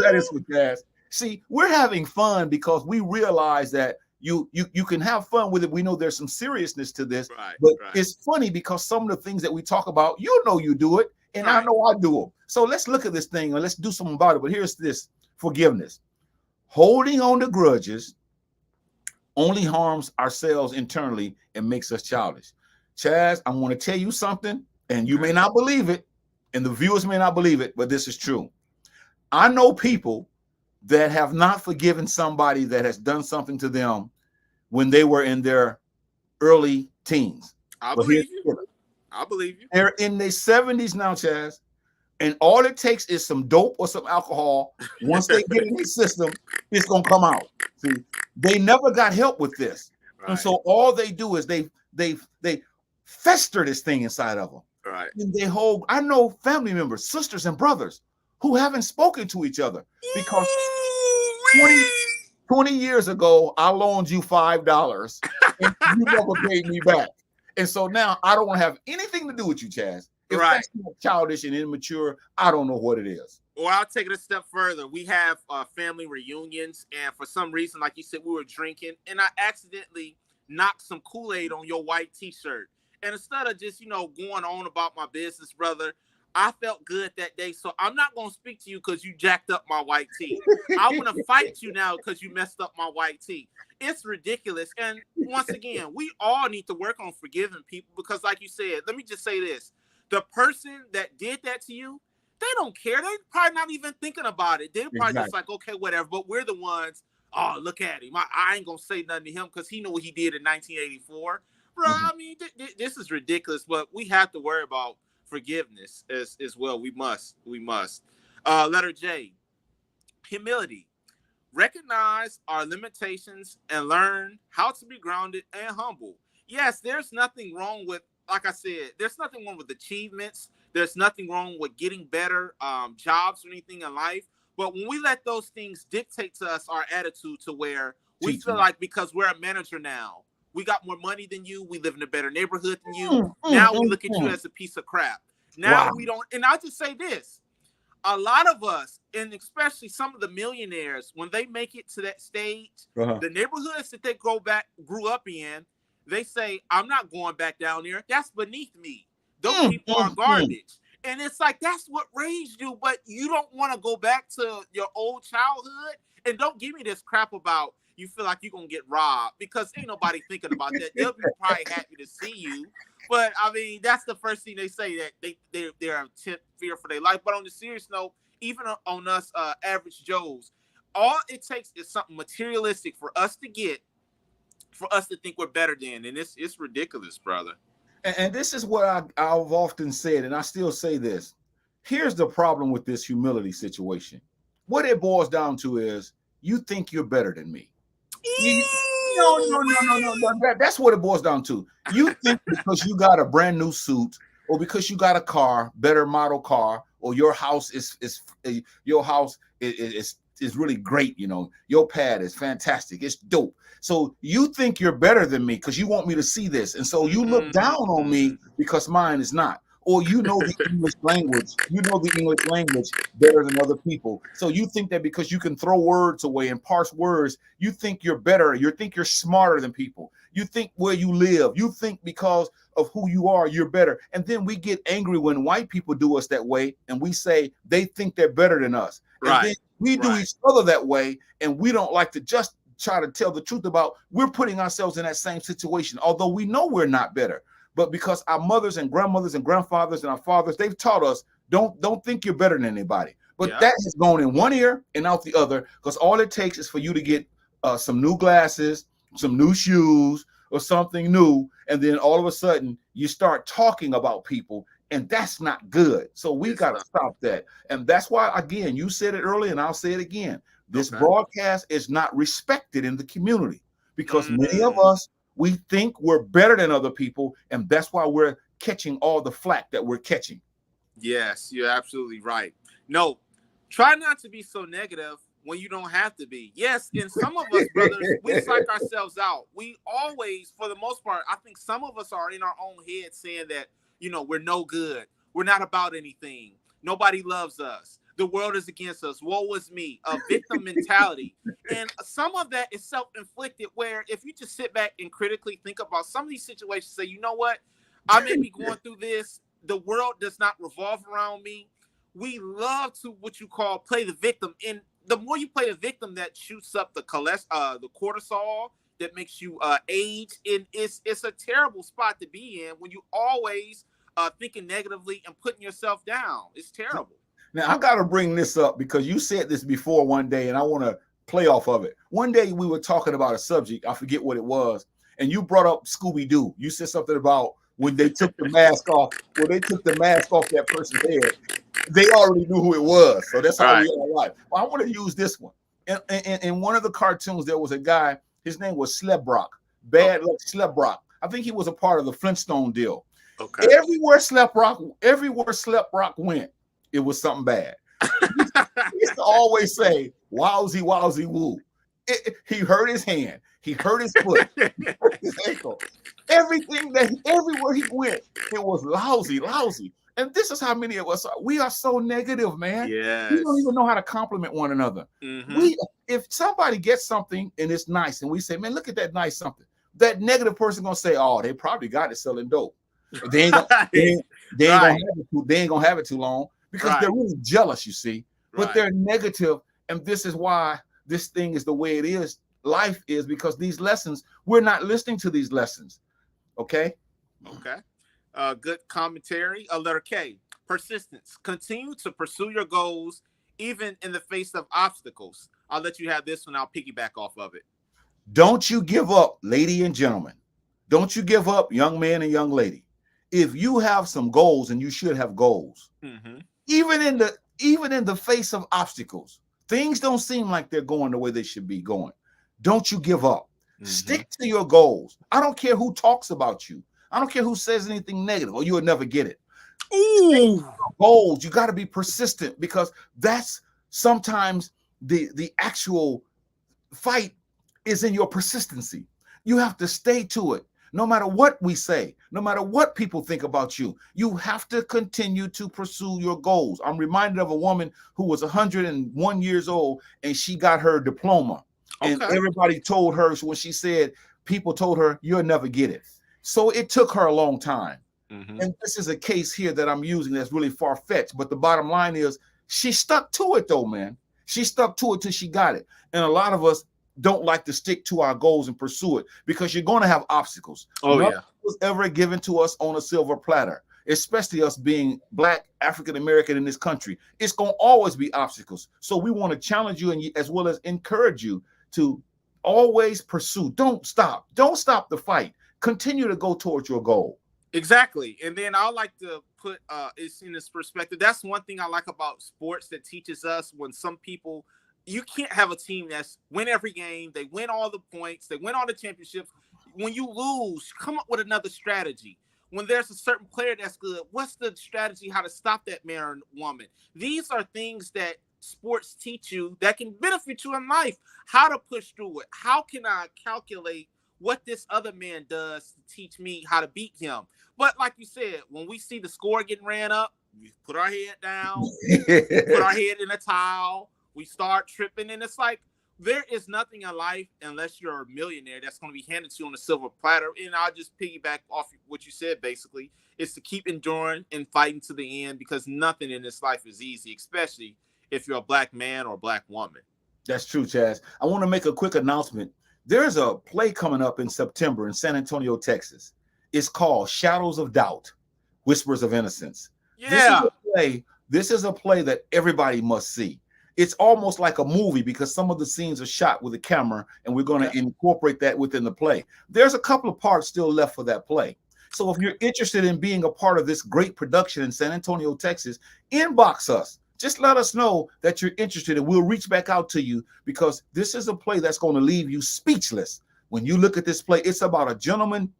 have this with Chaz. See, we're having fun because we realize that you can have fun with it. We know there's some seriousness to this, but it's funny because some of the things that we talk about, you do it, and I know I do them. So let's look at this thing and let's do something about it. But here's this. Forgiveness. Holding on to grudges only harms ourselves internally and makes us childish. Chaz, I want to tell you something, and you may not believe it, and the viewers may not believe it, but this is true. I know people that have not forgiven somebody that has done something to them when they were in their early teens. I believe you. They're in their 70s now, Chaz. And all it takes is some dope or some alcohol. Once they get in the system, it's gonna come out. See, they never got help with this, and so all they do is they fester this thing inside of them. Right. And I know family members, sisters and brothers who haven't spoken to each other because 20 years ago, I loaned you $5 and you never paid me back. And so now I don't want to have anything to do with you, Chaz. If that's not childish and immature, I don't know what it is. Or I'll take it a step further. We have family reunions, and for some reason, like you said, we were drinking, and I accidentally knocked some Kool-Aid on your white T-shirt. And instead of just, going on about my business, brother, I felt good that day. So I'm not going to speak to you because you jacked up my white tee. I want to fight you now because you messed up my white tee. It's ridiculous. And once again, we all need to work on forgiving people because, like you said, let me just say this. The person that did that to you, they don't care. They're probably not even thinking about it. They're probably just like, okay, whatever. But we're the ones, oh, look at him. I ain't going to say nothing to him because he knew what he did in 1984. Bro, I mean, this is ridiculous. But we have to worry about forgiveness as well. We must. Letter J, humility. Recognize our limitations and learn how to be grounded and humble. Yes, there's nothing wrong with, like I said, there's nothing wrong with achievements. There's nothing wrong with getting better jobs or anything in life. But when we let those things dictate to us our attitude to where we feel like because we're a manager now, we got more money than you, we live in a better neighborhood than you. Now we look at you as a piece of crap. Now we don't, and I'll just say this. A lot of us, and especially some of the millionaires, when they make it to that stage, the neighborhoods that they grew up in, they say, I'm not going back down there. That's beneath me. Those people are garbage. And it's like, that's what raised you, but you don't want to go back to your old childhood. And don't give me this crap about you feel like you're going to get robbed because ain't nobody thinking about that. They'll be probably happy to see you. But, I mean, that's the first thing they say, that they're fear for their life. But on the serious note, even on us average Joes, all it takes is something materialistic for us to think we're better than. And it's ridiculous, brother. And this is what I've often said, and I still say this. Here's the problem with this humility situation. What it boils down to is you think you're better than me. No. That's what it boils down to. You think because you got a brand new suit or because you got a car, better model car, or your house is really great, your pad is fantastic, it's dope. So you think you're better than me because you want me to see this, and so you look down on me because mine is not. Or you know the English language better than other people. So you think that because you can throw words away and parse words, you think you're better. You think you're smarter than people. You think where you live. You think because of who you are, you're better. And then we get angry when white people do us that way, and we say they think they're better than us. Right. And then we do each other that way, and we don't like to just try to tell the truth about we're putting ourselves in that same situation, although we know we're not better. But because our mothers and grandmothers and grandfathers and our fathers, they've taught us, don't think you're better than anybody. But that has gone in one ear and out the other, because all it takes is for you to get some new glasses, some new shoes, or something new, and then all of a sudden you start talking about people, and that's not good. So we got to stop that. And that's why, again, you said it earlier, and I'll say it again. This broadcast is not respected in the community because many of us, we think we're better than other people, and that's why we're catching all the flack that we're catching. Yes, you're absolutely right. No, try not to be so negative when you don't have to be. Yes, and some of us, brothers, we psych ourselves out. We always, for the most part, I think some of us are in our own head saying that, we're no good. We're not about anything. Nobody loves us. The world is against us. Woe is me. A victim mentality. And some of that is self-inflicted, where if you just sit back and critically think about some of these situations, say, you know what? I may be going through this. The world does not revolve around me. We love to, what you call, play the victim. And the more you play the victim, that shoots up the cortisol, that makes you age. And it's a terrible spot to be in when you always thinking negatively and putting yourself down. It's terrible. Now, I got to bring this up because you said this before one day, and I want to play off of it. One day we were talking about a subject. I forget what it was. And you brought up Scooby-Doo. You said something about when they took the mask off. When they took the mask off that person's head, they already knew who it was. So that's how we are alive. Well, I want to use this one. In one of the cartoons, there was a guy. His name was Slebrock. Bad Luck Slebrock. I think he was a part of the Flintstone deal. Okay. Everywhere Slap Rock went, it was something bad. He used to always say, "Wowsy, wowsy, woo." He hurt his hand. He hurt his foot. He hurt his ankle. Everywhere he went, it was lousy, lousy. And this is how many of us are. We are so negative, man. We don't Yes. even know how to compliment one another. If somebody gets something and it's nice, and we say, "Man, look at that nice something," that negative person gonna say, "Oh, they probably got it selling dope." They ain't gonna, they ain't gonna have it too long because they're really jealous, you see. But they're negative, and this is why this thing is the way it is. Life is because these lessons, we're not listening to these lessons. Okay. Good commentary. Letter K. Persistence. Continue to pursue your goals even in the face of obstacles. I'll let you have this one. I'll piggyback off of it. Don't you give up, lady and gentlemen. Don't you give up, young man and young lady. If you have some goals, and you should have goals, even in the face of obstacles, things don't seem like they're going the way they should be going. Don't you give up. Stick to your goals. I don't care who talks about you. I don't care who says anything negative, or you will never get it. Ooh. Goals. You got to be persistent, because that's sometimes the actual fight is in your persistency. You have to stay to it. No matter what we say, no matter what people think about you, you have to continue to pursue your goals. I'm reminded of a woman who was 101 years old, and she got her diploma. And everybody told her, when she said, people told her, "You'll never get it." So it took her a long time. And this is a case here that I'm using that's really far-fetched. But the bottom line is, she stuck to it, though, man. She stuck to it till she got it. And a lot of us don't like to stick to our goals and pursue it, because you're going to have obstacles. Nothing was ever given to us on a silver platter, especially us being Black, African American in this country. It's going to always be obstacles. So we want to challenge you, and as well as encourage you to always pursue. Don't stop. Don't stop the fight. Continue to go towards your goal. Exactly. And then I like to put it's in this perspective. That's one thing I like about sports that teaches us, when some people, you can't have a team that's win every game. They win all the points. They win all the championships. When you lose, come up with another strategy. When there's a certain player that's good, what's the strategy, how to stop that man or woman? These are things that sports teach you that can benefit you in life. How to push through it. How can I calculate what this other man does to teach me how to beat him? But like you said, when we see the score getting ran up, we put our head down, put our head in a towel, we start tripping, and it's like, there is nothing in life, unless you're a millionaire, that's going to be handed to you on a silver platter. And I'll just piggyback off what you said, basically, is to keep enduring and fighting to the end, because nothing in this life is easy, especially if you're a Black man or a Black woman. That's true, Chaz. I want to make a quick announcement. There's a play coming up in September in San Antonio, Texas. It's called Shadows of Doubt, Whispers of Innocence. Yeah. This is a play that everybody must see. It's almost like a movie, because some of the scenes are shot with a camera, and we're going to incorporate that within the play. There's a couple of parts still left for that play. So if you're interested in being a part of this great production in San Antonio, Texas, inbox us. Just let us know that you're interested, and we'll reach back out to you, because this is a play that's going to leave you speechless. When you look at this play, it's about a gentleman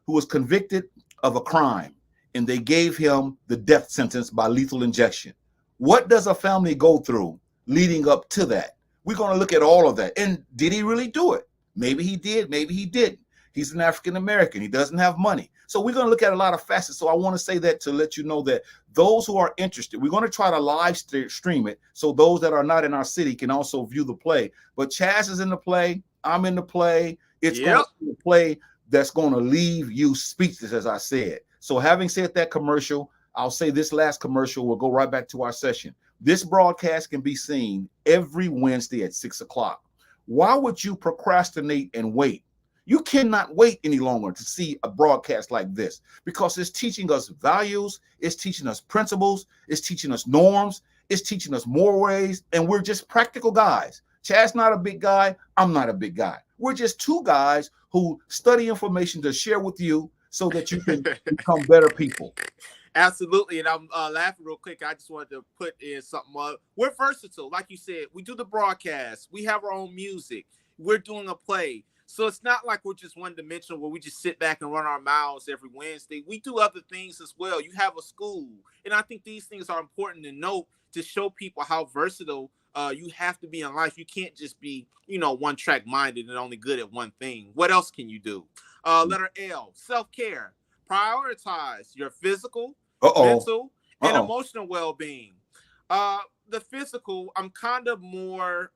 who was convicted of a crime, and they gave him the death sentence by lethal injection. What does a family go through leading up to that? We're going to look at all of that. And did he really do it? Maybe he did, maybe he didn't. He's an African American. He doesn't have money. So we're going to look at a lot of facets. So I want to say that to let you know that those who are interested, we're going to try to live stream it, so those that are not in our city can also view the play. But Chaz is in the play. I'm in the play. It's going to be a play that's going to leave you speechless, as I said. So having said that commercial, I'll say this last commercial. We'll go right back to our session. This broadcast can be seen every Wednesday at 6 o'clock. Why would you procrastinate and wait? You cannot wait any longer to see a broadcast like this, because it's teaching us values, it's teaching us principles, it's teaching us norms, it's teaching us more ways, and we're just practical guys. Chad's not a big guy, I'm not a big guy. We're just two guys who study information to share with you so that you can become better people. Absolutely. And I'm laughing real quick. I just wanted to put in something. We're versatile. Like you said, we do the broadcast. We have our own music. We're doing a play. So it's not like we're just one dimensional where we just sit back and run our mouths every Wednesday. We do other things as well. You have a school. And I think these things are important to note to show people how versatile you have to be in life. You can't just be, one track minded and only good at one thing. What else can you do? Letter L, self-care. Prioritize your physical, mental, and emotional well-being. The physical, I'm kind of more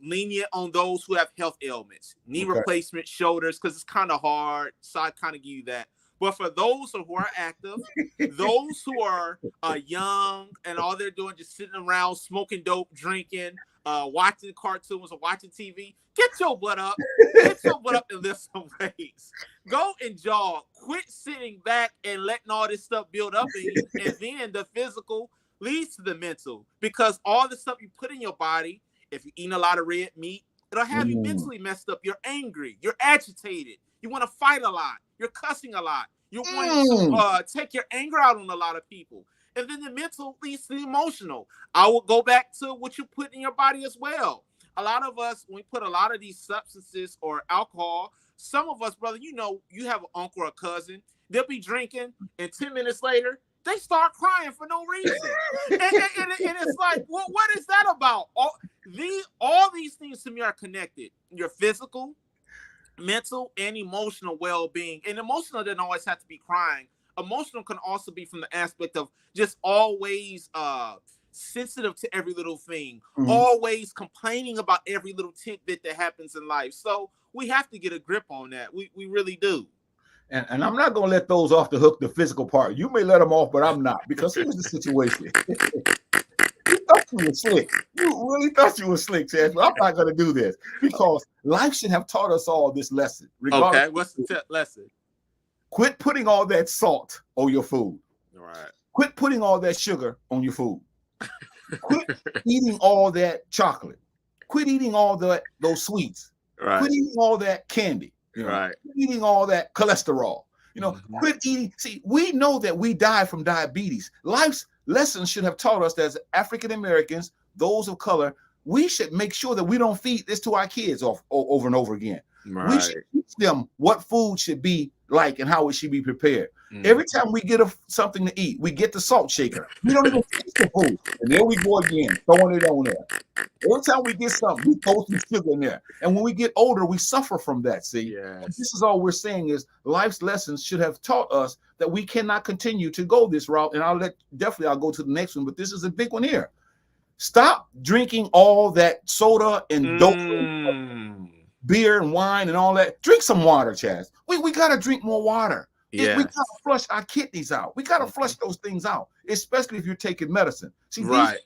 lenient on those who have health ailments, knee replacement, shoulders, because it's kind of hard. So I kind of give you that. But for those who are active, those who are young and all they're doing just sitting around smoking dope, drinking, watching cartoons or watching TV, get your butt up. Get your butt up and lift some weights. Go and jog. Quit sitting back and letting all this stuff build up in you. And then the physical leads to the mental. Because all the stuff you put in your body, if you're eating a lot of red meat, it'll have you mentally messed up. You're angry. You're agitated. You want to fight a lot. You're cussing a lot. You're wanting to take your anger out on a lot of people. And then the mental leads to the emotional. I will go back to what you put in your body as well. A lot of us, when we put a lot of these substances or alcohol, some of us, brother, you have an uncle or a cousin, they'll be drinking, and 10 minutes later, they start crying for no reason. and it's like, well, what is that about? All these things to me are connected. Your physical, mental, and emotional well-being. And emotional doesn't always have to be crying. Emotional can also be from the aspect of just always sensitive to every little thing, always complaining about every little tidbit that happens in life. So we have to get a grip on that. We really do. And I'm not going to let those off the hook, the physical part. You may let them off, but I'm not. Because here's the situation. You thought you were slick. You really thought you were slick, Chaz, but I'm not going to do this. Because life should have taught us all this lesson. Okay, what's the lesson? Quit putting all that salt on your food. All right. Quit putting all that sugar on your food. Quit eating all that chocolate. Quit eating all those sweets. Right. Quit eating all that candy. Right. Quit eating all that cholesterol. Quit eating. See, we know that we die from diabetes. Life's lessons should have taught us as African Americans, those of color, we should make sure that we don't feed this to our kids over and over again. Right. We should teach them what food should be like and how it should be prepared. Every time we get something to eat, we get the salt shaker. We don't even taste the food. And there we go again, throwing it on there. Every time we get something, we throw some sugar in there. And when we get older, we suffer from that, see? Yes. This is all we're saying is life's lessons should have taught us that we cannot continue to go this route. And I'll go to the next one, but this is a big one here. Stop drinking all that soda and dope, beer and wine and all that. Drink some water, Chaz. We got to drink more water. Yes. We got to flush our kidneys out. We got to flush those things out, especially if you're taking medicine. See, these are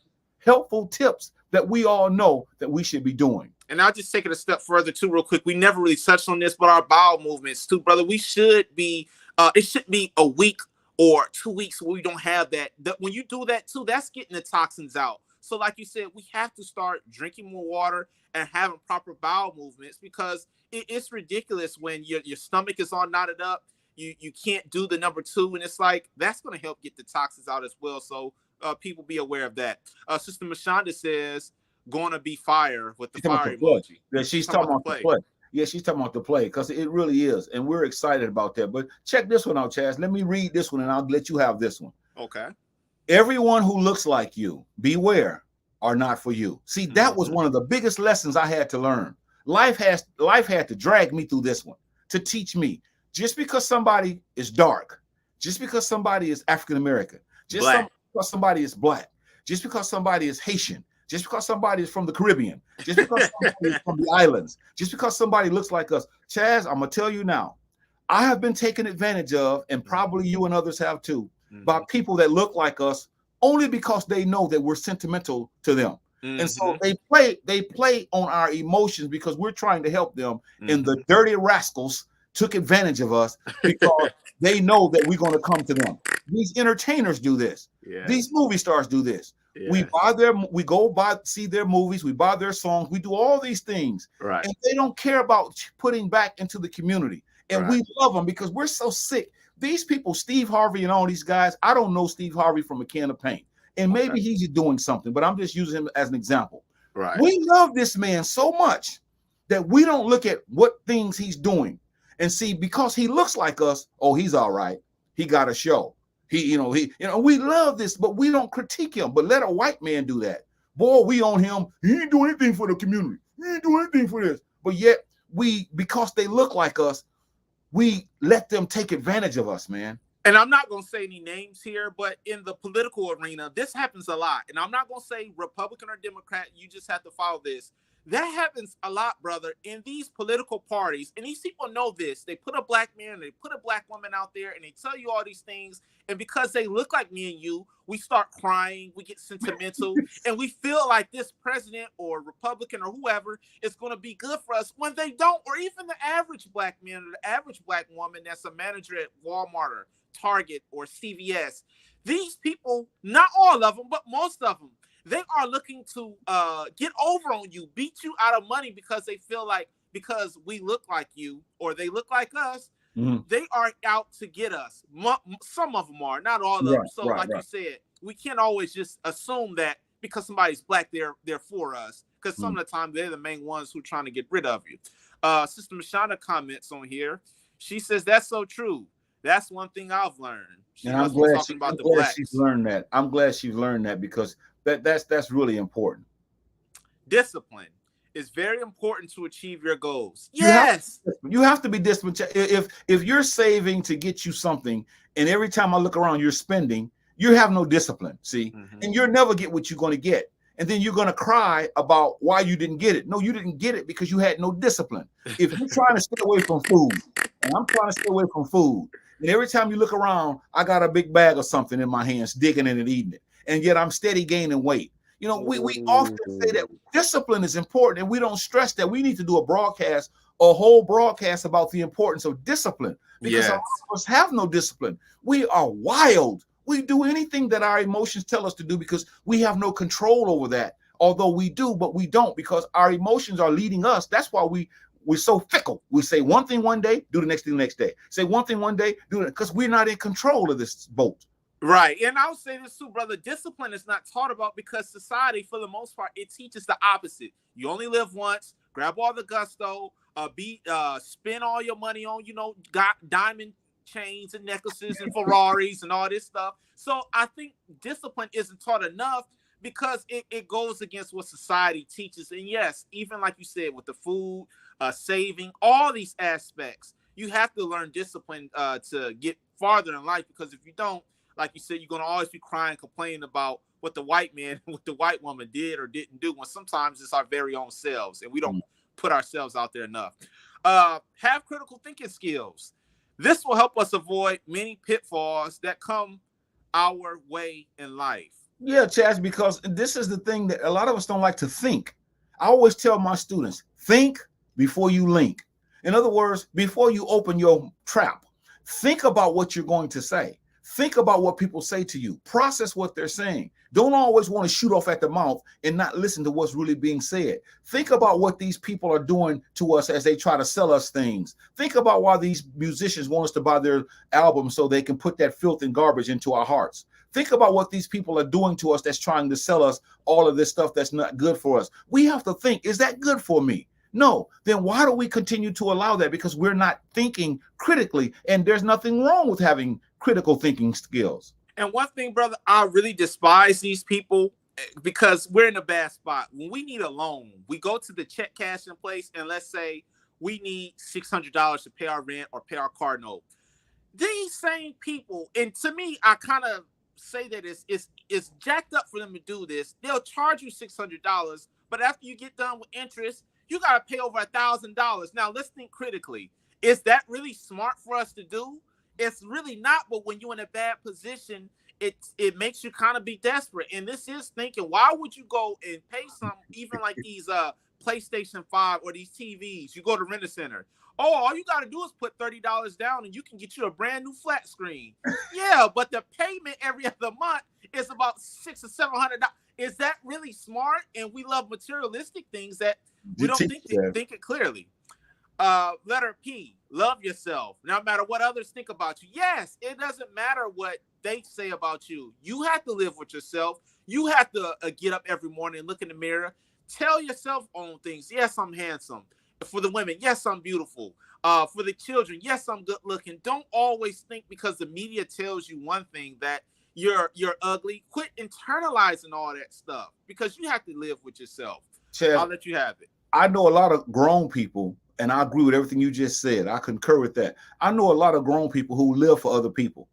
helpful tips that we all know that we should be doing. And I'll just take it a step further too, real quick. We never really touched on this, but our bowel movements too, brother. We should be, it should be a week or 2 weeks where we don't have that. When you do that too, that's getting the toxins out. So like you said, we have to start drinking more water and having proper bowel movements, because it's ridiculous when your stomach is all knotted up. You can't do the number 2, and it's like that's going to help get the toxins out as well. So people be aware of that. Sister Mashonda says, "Gonna be fire" with the fire emoji. Yeah, she's talking about the play. Yeah, she's talking about the play, because it really is, and we're excited about that. But check this one out, Chaz. Let me read this one, and I'll let you have this one. Okay. Everyone who looks like you, beware, are not for you. See, that was one of the biggest lessons I had to learn. Life had to drag me through this one to teach me. Just because somebody is dark, just because somebody is African American, because somebody is black, just because somebody is Haitian, just because somebody is from the Caribbean, just because somebody is from the islands, just because somebody looks like us. Chaz, I'm gonna tell you now, I have been taken advantage of, and probably you and others have too, by people that look like us only because they know that we're sentimental to them. And so they play on our emotions because we're trying to help them, and the dirty rascals took advantage of us because they know that we're going to come to them. These entertainers do this. Yeah. These movie stars do this. Yeah. We go see their movies, we buy their songs, we do all these things. Right. And they don't care about putting back into the community. And we love them because we're so sick. These people, Steve Harvey and all these guys, I don't know Steve Harvey from a can of paint. And maybe he's doing something, but I'm just using him as an example. Right. We love this man so much that we don't look at what things he's doing and see, because he looks like us, oh, he's all right. He got a show. We love this, but we don't critique him. But let a white man do that. Boy, we on him. He ain't doing anything for the community. He ain't doing anything for this. But yet because they look like us, we let them take advantage of us, man. And I'm not going to say any names here, but in the political arena, this happens a lot. And I'm not going to say Republican or Democrat. You just have to follow this. That happens a lot, brother, in these political parties. And these people know this. They put a black man, they put a black woman out there, and they tell you all these things. And because they look like me and you, we start crying, we get sentimental, and we feel like this president or Republican or whoever is going to be good for us when they don't. Or even the average black man or the average black woman that's a manager at Walmart or Target or CVS. These people, not all of them, but most of them, they are looking to get over on you, beat you out of money because they feel like because we look like you or they look like us, they are out to get us. Some of them are, not all of them. So you said, we can't always just assume that because somebody's black, they're for us. Because some of the time they're the main ones who are trying to get rid of you. Sister Mashana comments on here. She says, that's so true. That's one thing I've learned. And I'm glad she's learned that. I'm glad she's learned that because that's really important. Discipline is very important to achieve your goals. Yes. You have to be disciplined. If you're saving to get you something, and every time I look around, you're spending, you have no discipline, see? And you'll never get what you're going to get. And then you're going to cry about why you didn't get it. No, you didn't get it because you had no discipline. If you're trying to stay away from food, and I'm trying to stay away from food, and every time you look around, I got a big bag of something in my hands, digging in it, eating it. And yet I'm steady gaining weight. We often say that discipline is important, and we don't stress that. We need to do a whole broadcast about the importance of discipline, because a lot of us have no discipline. We are wild. We do anything that our emotions tell us to do because we have no control over that. Although we do, but we don't, because our emotions are leading us. That's why we're so fickle. We say one thing one day, do the next thing the next day. Say one thing one day, do it, because we're not in control of this boat. Right. And I'll say this too, brother. Discipline is not taught about because society, for the most part, it teaches the opposite. You only live once. Grab all the gusto. Spend all your money on, diamond chains and necklaces and Ferraris and all this stuff. So I think discipline isn't taught enough because it goes against what society teaches. And yes, even like you said, with the food, saving, all these aspects, you have to learn discipline to get farther in life, because if you don't, like you said, you're going to always be crying, complaining about what the white man, what the white woman did or didn't do, when sometimes it's our very own selves and we don't put ourselves out there enough. Have critical thinking skills. This will help us avoid many pitfalls that come our way in life. Yeah, Chaz, because this is the thing that a lot of us don't like to think. I always tell my students, think before you link. In other words, before you open your trap, think about what you're going to say. Think about what people say to you. Process what they're saying. Don't always want to shoot off at the mouth and not listen to what's really being said. Think about what these people are doing to us as they try to sell us things. Think about why these musicians want us to buy their albums so they can put that filth and garbage into our hearts. Think about what these people are doing to us that's trying to sell us all of this stuff that's not good for us. We have to think, is that good for me? No. Then why do we continue to allow that? Because we're not thinking critically, and there's nothing wrong with having critical thinking skills. And one thing, brother, I really despise these people because we're in a bad spot. When we need a loan, we go to the check cashing place, and let's say we need $600 to pay our rent or pay our car note. These same people, and to me, I kind of say that it's jacked up for them to do this. They'll charge you $600, but after you get done with interest, you got to pay over $1,000. Now, let's think critically. Is that really smart for us to do? It's really not, but when you're in a bad position, it makes you kind of be desperate. And this is thinking, why would you go and pay some, even like these PlayStation 5 or these TVs? You go to Rent-A-Center. Oh, all you got to do is put $30 down and you can get you a brand new flat screen. Yeah, but the payment every other month is about $600 or $700. Is that really smart? And we love materialistic things that we don't think it clearly. Letter P, love yourself, no matter what others think about you. Yes, it doesn't matter what they say about you. You have to live with yourself. You have to get up every morning and look in the mirror. Tell yourself on things. Yes, I'm handsome. For the women, yes, I'm beautiful. For the children, yes, I'm good looking. Don't always think because the media tells you one thing that you're ugly. Quit internalizing all that stuff because you have to live with yourself. Chaz, I'll let you have it. I know a lot of grown people, and I agree with everything you just said. I concur with that. I know a lot of grown people who live for other people.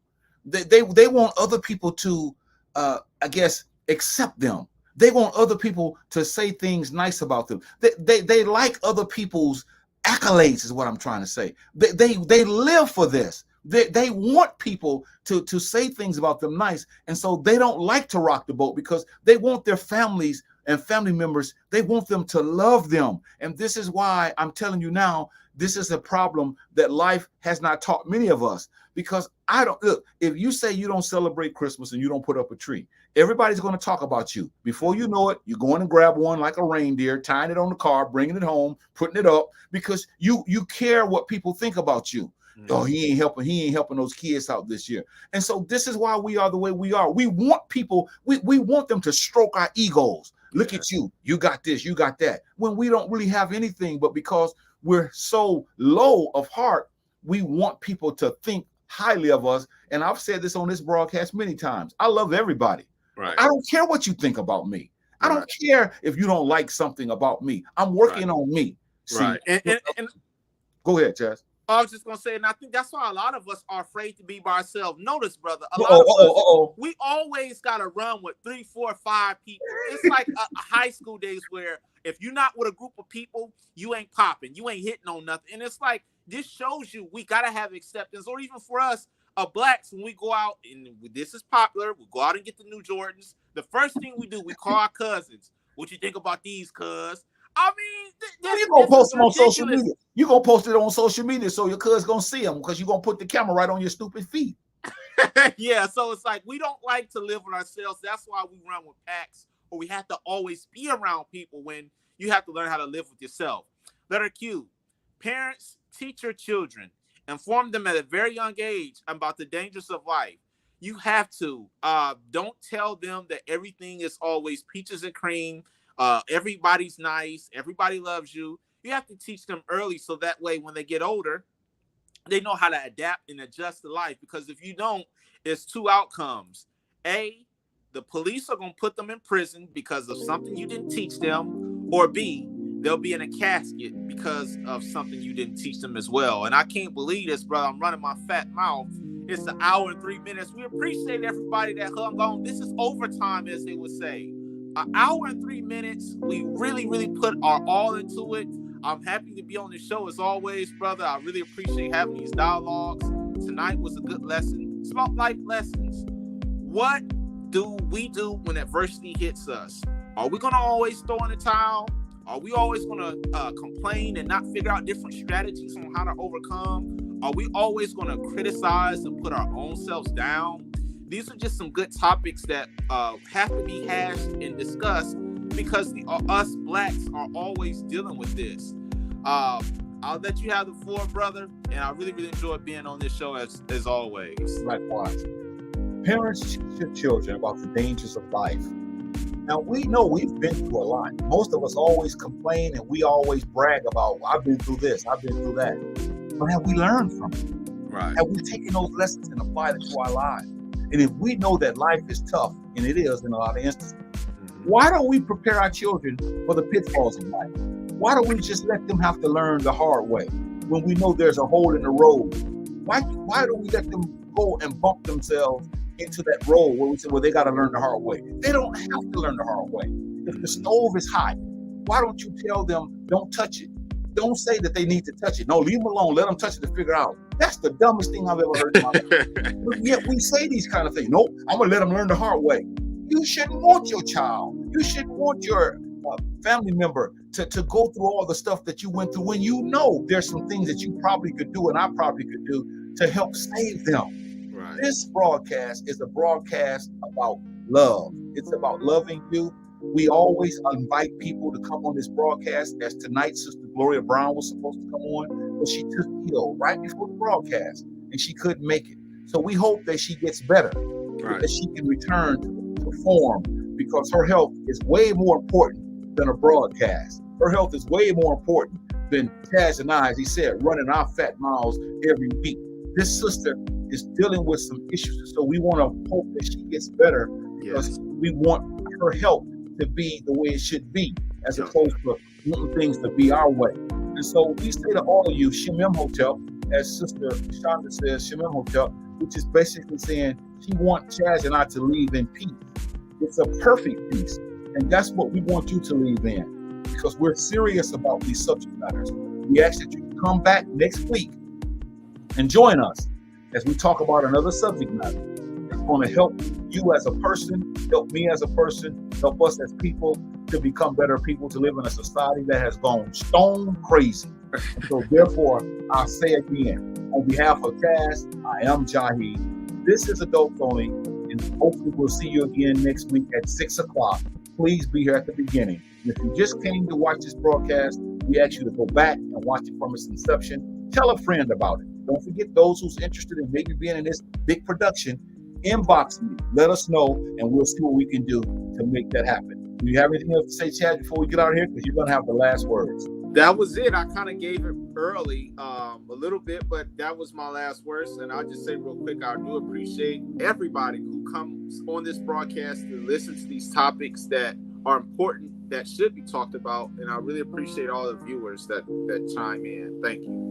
They want other people to, I guess, accept them. They want other people to say things nice about them. They like other people's accolades, is what I'm trying to say. They live for this. They want people to say things about them nice, and so they don't like to rock the boat because they want their families and family members, they want them to love them. And this is why I'm telling you now, this is a problem that life has not taught many of us. Because I don't look, if you say you don't celebrate Christmas and you don't put up a tree, everybody's going to talk about you. Before you know it, you're going to grab one like a reindeer, tying it on the car, bringing it home, putting it up, because you care what people think about you. Oh, he ain't helping those kids out this year. And so this is why we are the way we are. We want people, we want them to stroke our egos. Look at you, you got this, you got that. When we don't really have anything, but because we're so low of heart, we want people to think highly of us. And I've said this on this broadcast many times. I love everybody. Right. I don't care what you think about me. I don't care if you don't like something about me. I'm working on me. See, right. And go ahead, Chaz. I was just gonna say, and I think that's why a lot of us are afraid to be by ourselves. Notice, brother, a lot of us, we always gotta run with 3, 4, 5 people. It's like a high school days where if you're not with a group of people, you ain't popping, you ain't hitting on nothing. And it's like this shows you we gotta have acceptance, or even for us, blacks, when we go out and this is popular, we go out and get the new Jordans. The first thing we do, we call our cousins. What you think about these, cuz? I mean, you're gonna post them on social media. You're gonna post it on social media so your cuz gonna see them because you're gonna put the camera right on your stupid feet. Yeah, so it's like we don't like to live with ourselves. That's why we run with packs, or we have to always be around people when you have to learn how to live with yourself. Letter Q, parents, teach your children, inform them at a very young age about the dangers of life. You have to. Don't tell them that everything is always peaches and cream. Everybody's nice. Everybody loves you. You have to teach them early so that way when they get older, they know how to adapt and adjust to life. Because if you don't, it's 2 outcomes. A, the police are going to put them in prison because of something you didn't teach them. Or B, they'll be in a casket because of something you didn't teach them as well. And I can't believe this, brother. I'm running my fat mouth. It's 1 hour and 3 minutes. We appreciate everybody that hung on. This is overtime, as they would say. 1 hour and 3 minutes. We really, really put our all into it. I'm happy to be on the show as always, brother. I really appreciate having these dialogues. Tonight was a good lesson. It's about life lessons. What do we do when adversity hits us? Are we going to always throw in the towel? Are we always going to complain and not figure out different strategies on how to overcome? Are we always going to criticize and put our own selves down? These are just some good topics that have to be hashed and discussed because us blacks are always dealing with this. I'll let you have the floor, brother, and I really, really enjoyed being on this show as always. Likewise. Parents teach their children about the dangers of life. Now, we know we've been through a lot. Most of us always complain and we always brag about, I've been through this, I've been through that. But have we learned from it? Right. Have we taken those lessons and applied it to our lives? And if we know that life is tough, and it is in a lot of instances, why don't we prepare our children for the pitfalls of life? Why don't we just let them have to learn the hard way when we know there's a hole in the road? Why don't we let them go and bump themselves into that road where we say, well, they got to learn the hard way? They don't have to learn the hard way. If the stove is hot, why don't you tell them, don't touch it? Don't say that they need to touch it. No, leave them alone. Let them touch it to figure out. That's the dumbest thing I've ever heard in my life. But yet we say these kind of things. Nope, I'm going to let them learn the hard way. You shouldn't want your child. You shouldn't want your family member to go through all the stuff that you went through when you know there's some things that you probably could do and I probably could do to help save them. Right. This broadcast is a broadcast about love. It's about loving you. We always invite people to come on this broadcast. As tonight, Sister Gloria Brown was supposed to come on, but she took ill right before the broadcast and she couldn't make it. So we hope that she gets better, right, that she can return to form, because her health is way more important than a broadcast. Her health is way more important been, Chazz and I, as he said, running our fat miles every week. This sister is dealing with some issues, so we want to hope that she gets better, because we want her health to be the way it should be, as opposed to wanting things to be our way. And so we say to all of you, Shemem Hotel, as Sister Shonda says, Shemem Hotel, which is basically saying she wants Chazz and I to leave in peace. It's a perfect peace. And that's what we want you to leave in, because we're serious about these subject matters. We ask that you come back next week and join us as we talk about another subject matter that's going to help you as a person, help me as a person, help us as people to become better people, to live in a society that has gone stone crazy. And so therefore, I'll say again, on behalf of Chazz, I am Jahi. This is Adults Only, and hopefully we'll see you again next week at 6 o'clock. Please be here at the beginning. And if you just came to watch this broadcast, we ask you to go back and watch it from its inception. Tell a friend about it. Don't forget, those who's interested in maybe being in this big production, inbox me, let us know, and we'll see what we can do to make that happen. Do you have anything else to say, Chad, before we get out of here? Because you're going to have the last words. That was it. I kind of gave it early a little bit, but that was my last words. And I'll just say real quick, I do appreciate everybody who comes on this broadcast to listen to these topics that are important, that should be talked about. And I really appreciate all the viewers that chime in. Thank you.